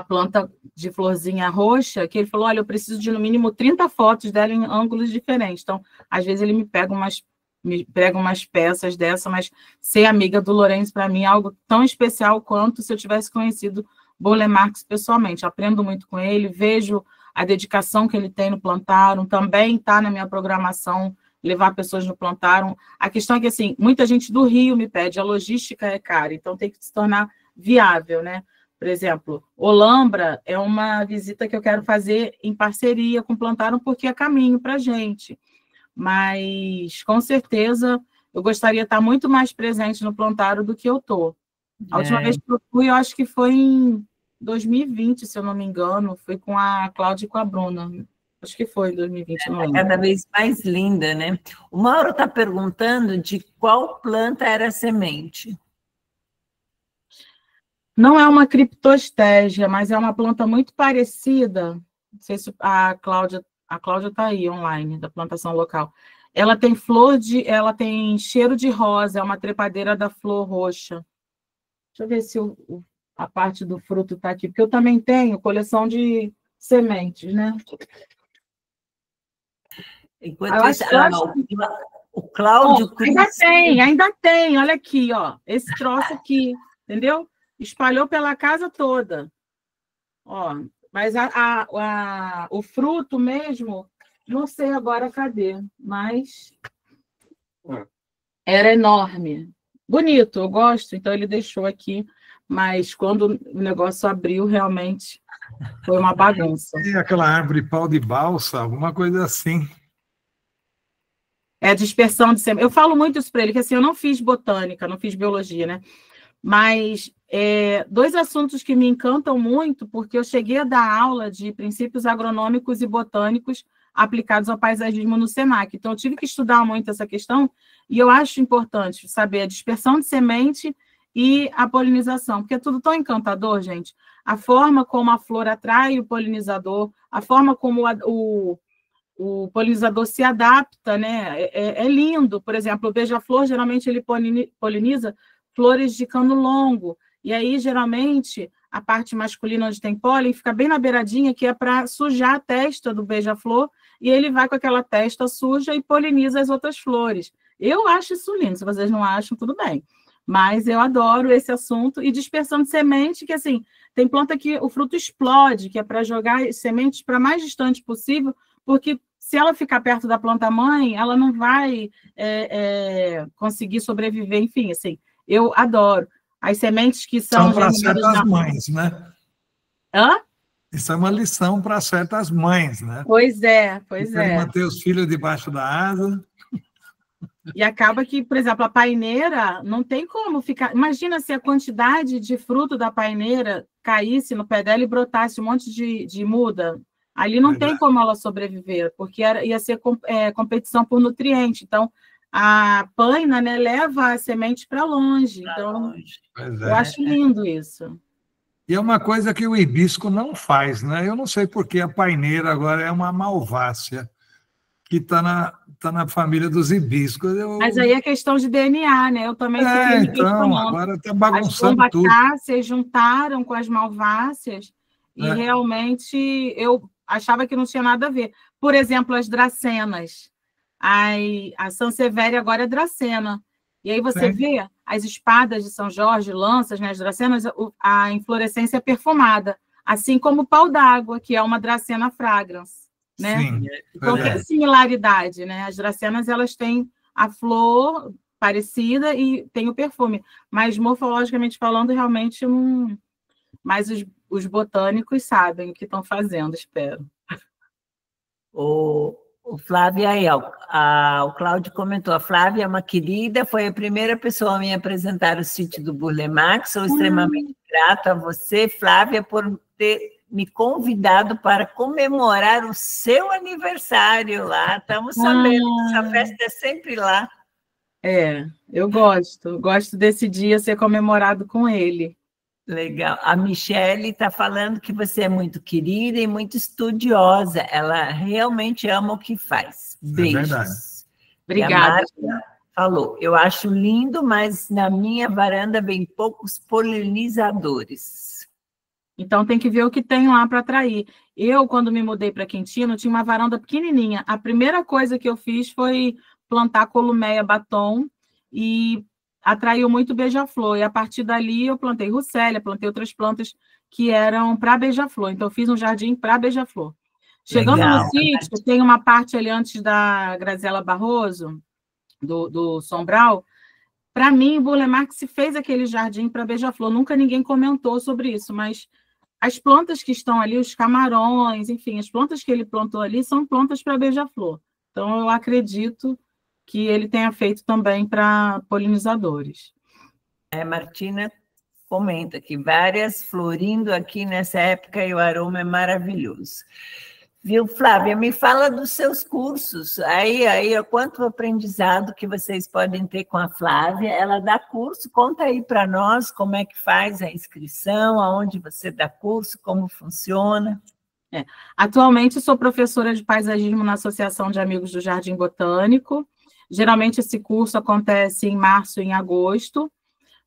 planta de florzinha roxa, que ele falou, olha, eu preciso de no mínimo 30 fotos dela em ângulos diferentes. Então, às vezes ele me pega umas peças dessa, mas ser amiga do Lourenço, para mim, é algo tão especial quanto se eu tivesse conhecido Burle Marx pessoalmente. Aprendo muito com ele, vejo a dedicação que ele tem no Plantarum, também está na minha programação levar pessoas no Plantarum. A questão é que, assim, muita gente do Rio me pede, a logística é cara, então tem que se tornar viável, né? Por exemplo, Olambra é uma visita que eu quero fazer em parceria com o Plantarum, porque é caminho para a gente. Mas, com certeza, eu gostaria de estar muito mais presente no Plantarum do que eu estou. A última vez que eu fui, eu acho que foi em 2020, se eu não me engano, foi com a Cláudia e com a Bruna. Acho que foi em 2020, não lembro. Cada vez mais linda, né? O Mauro está perguntando de qual planta era a semente. Não é uma criptostégia, mas é uma planta muito parecida. Não sei se a Cláudia está aí online, da plantação local. Ela tem ela tem cheiro de rosa, é uma trepadeira da flor roxa. Deixa eu ver se a parte do fruto está aqui, porque eu também tenho coleção de sementes, né? Enquanto isso, o Cláudio... Ainda tem, olha aqui, ó, esse troço aqui, entendeu? Espalhou pela casa toda. Ó, mas o fruto mesmo, não sei agora cadê, mas era enorme. Bonito, eu gosto, então ele deixou aqui, mas quando o negócio abriu, realmente foi uma bagunça. E aquela árvore pau de balsa, alguma coisa assim. É a dispersão de sementes. Eu falo muito isso para ele, que assim, eu não fiz botânica, não fiz biologia, né? Mas dois assuntos que me encantam muito, porque eu cheguei a dar aula de princípios agronômicos e botânicos aplicados ao paisagismo no SENAC. Então, eu tive que estudar muito essa questão, e eu acho importante saber a dispersão de semente e a polinização, porque é tudo tão encantador, gente. A forma como a flor atrai o polinizador, a forma como o polinizador se adapta, né? É lindo. Por exemplo, o beija-flor, geralmente, ele poliniza flores de cano longo, e aí, geralmente, a parte masculina onde tem pólen fica bem na beiradinha, que é para sujar a testa do beija-flor, e ele vai com aquela testa suja e poliniza as outras flores. Eu acho isso lindo, se vocês não acham, tudo bem. Mas eu adoro esse assunto. E dispersão de semente, que assim, tem planta que o fruto explode, que é para jogar sementes para mais distante possível, porque se ela ficar perto da planta-mãe, ela não vai conseguir sobreviver, enfim, assim, eu adoro. As sementes que são para certas mães, né? Hã? Isso é uma lição para certas mães, né? Pois é. Querem manter os filhos debaixo da asa. E acaba que, por exemplo, a paineira não tem como ficar... Imagina se a quantidade de fruto da paineira caísse no pé dela e brotasse um monte de muda. Ali não tem como ela sobreviver, porque ia ser competição por nutriente. Então, a paina, né, leva a semente para longe. Então, eu acho lindo isso. E é uma coisa que o hibisco não faz, né? Eu não sei por que a paineira agora é uma malvácia, que está na família dos hibiscos. Mas aí é questão de DNA, né? Eu também fiquei me questionando. Agora está bagunçando as tudo. As se juntaram com as malváceas e realmente eu achava que não tinha nada a ver. Por exemplo, as dracenas. A Sansevieria agora é dracena. E aí você vê as espadas de São Jorge, lanças, né, as dracenas, a inflorescência é perfumada, assim como o pau d'água, que é uma dracena fragrans, né? Sim, então tem similaridade, né? As dracenas, elas têm a flor parecida e tem o perfume, mas morfologicamente falando, realmente não... Mas os botânicos sabem o que estão fazendo, espero. O Flávia aí, o Cláudio comentou, a Flávia é uma querida, foi a primeira pessoa a me apresentar o sítio do Burle Marx, sou extremamente grata a você, Flávia, por ter me convidado para comemorar o seu aniversário lá, estamos sabendo, essa festa é sempre lá. Eu gosto desse dia ser comemorado com ele. Legal. A Michele está falando que você é muito querida e muito estudiosa. Ela realmente ama o que faz. Beijos. É verdade. Obrigada. E a Márcia falou, eu acho lindo, mas na minha varanda vem poucos polinizadores. Então tem que ver o que tem lá para atrair. Eu, quando me mudei para Quintino, tinha uma varanda pequenininha. A primeira coisa que eu fiz foi plantar columeia batom e atraiu muito beija-flor. E a partir dali eu plantei russélia, plantei outras plantas que eram para beija-flor. Então eu fiz um jardim para beija-flor. Chegando Legal. no sítio, tem uma parte ali antes da Graziela Barroso, do Sombral. Para mim, o Burle Marx fez aquele jardim para beija-flor. Nunca ninguém comentou sobre isso, mas as plantas que estão ali, os camarões, enfim, as plantas que ele plantou ali são plantas para beija-flor. Então, eu acredito que ele tenha feito também para polinizadores. Martina comenta que várias florindo aqui nessa época e o aroma é maravilhoso. Viu, Flávia? Me fala dos seus cursos. Aí, quanto aprendizado que vocês podem ter com a Flávia. Ela dá curso, conta aí para nós como é que faz a inscrição, aonde você dá curso, como funciona. Atualmente, sou professora de paisagismo na Associação de Amigos do Jardim Botânico. Geralmente, esse curso acontece em março e em agosto,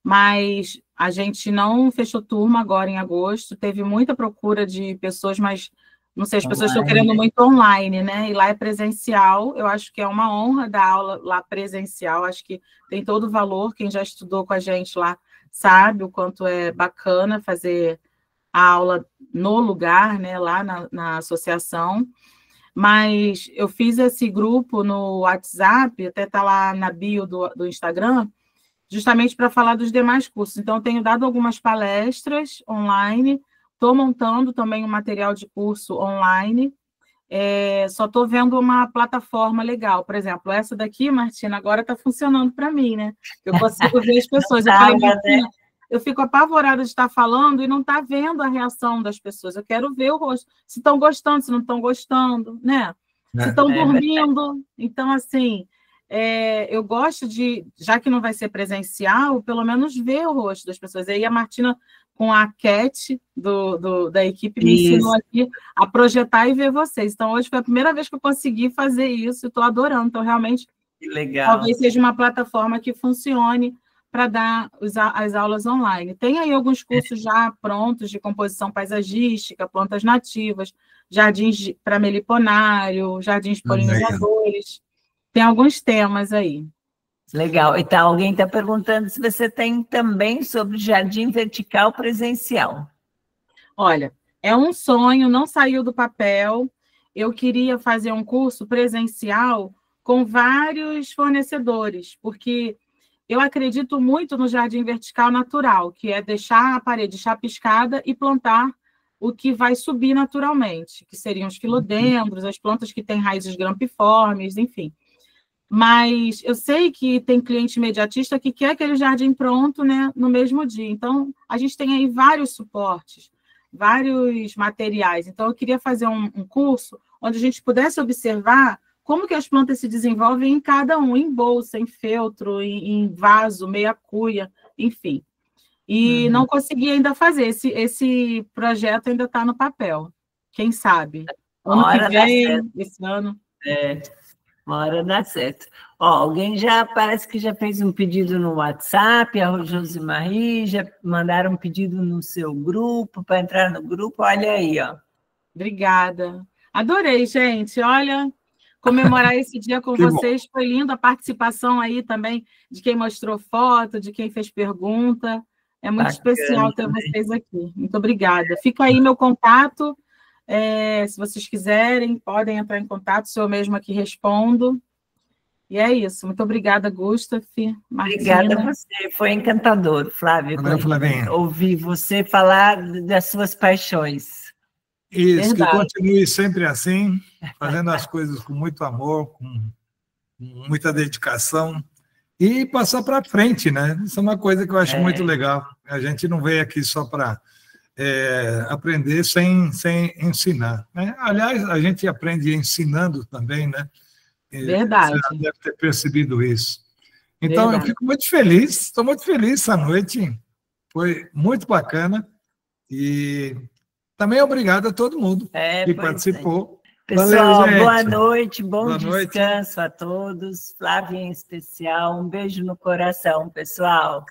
mas a gente não fechou turma agora em agosto. Teve muita procura de pessoas, mas não sei, as pessoas estão querendo muito online, né? E lá é presencial. Eu acho que é uma honra dar aula lá presencial. Acho que tem todo o valor. Quem já estudou com a gente lá sabe o quanto é bacana fazer a aula no lugar, né? Lá na associação. Mas eu fiz esse grupo no WhatsApp, até está lá na bio do Instagram, justamente para falar dos demais cursos. Então, eu tenho dado algumas palestras online. Estou montando também um material de curso online, só estou vendo uma plataforma legal. Por exemplo, essa daqui, Martina, agora está funcionando para mim, né? Eu consigo ver as pessoas. Eu falei, Martina, eu fico apavorada de estar falando e não estar vendo a reação das pessoas. Eu quero ver o rosto. Se estão gostando, se não estão gostando, né? Se estão dormindo. Então, assim, eu gosto de, já que não vai ser presencial, pelo menos ver o rosto das pessoas. E aí a Martina, com a Cat da equipe, me ensinou aqui a projetar e ver vocês. Então, hoje foi a primeira vez que eu consegui fazer isso, estou adorando. Então, realmente, talvez seja uma plataforma que funcione para dar as aulas online. Tem aí alguns cursos já prontos de composição paisagística, plantas nativas, jardins para meliponário, jardins polinizadores. Tem alguns temas aí. Legal. Então, alguém está perguntando se você tem também sobre jardim vertical presencial. Olha, é um sonho, não saiu do papel. Eu queria fazer um curso presencial com vários fornecedores, porque eu acredito muito no jardim vertical natural, que é deixar a parede chapiscada e plantar o que vai subir naturalmente, que seriam os filodendros, as plantas que têm raízes grampiformes, enfim. Mas eu sei que tem cliente imediatista que quer aquele jardim pronto, né, no mesmo dia. Então, a gente tem aí vários suportes, vários materiais. Então, eu queria fazer um curso onde a gente pudesse observar como que as plantas se desenvolvem em cada um, em bolsa, em feltro, em vaso, meia cuia, enfim. E não consegui ainda fazer. Esse projeto ainda está no papel. Quem sabe? Ano que vem, esse ano. Uma hora dá certo. Alguém parece que já fez um pedido no WhatsApp, a Josimarie, já mandaram um pedido no seu grupo, para entrar no grupo, olha aí, ó. Obrigada. Adorei, gente, olha, comemorar esse dia com vocês, foi lindo a participação aí também de quem mostrou foto, de quem fez pergunta, é muito especial ter vocês aqui, muito obrigada. Fica aí meu contato, se vocês quiserem, podem entrar em contato, sou eu mesma que respondo. E é isso. Muito obrigada, Gustaf, Martina. Obrigada a você. Foi encantador, Flávia, ouvir você falar das suas paixões. Isso, que continue sempre assim, fazendo as coisas com muito amor, com muita dedicação e passar para frente, né? Isso é uma coisa que eu acho muito legal. A gente não veio aqui só para aprender sem ensinar, né? Aliás, a gente aprende ensinando também, né? Verdade. Você deve ter percebido isso. Então, eu fico muito feliz, estou muito feliz essa noite Foi muito bacana. E também obrigado a todo mundo que participou. Pessoal, valeu, boa noite, bom descanso a todos. Flávia em especial, um beijo no coração, pessoal.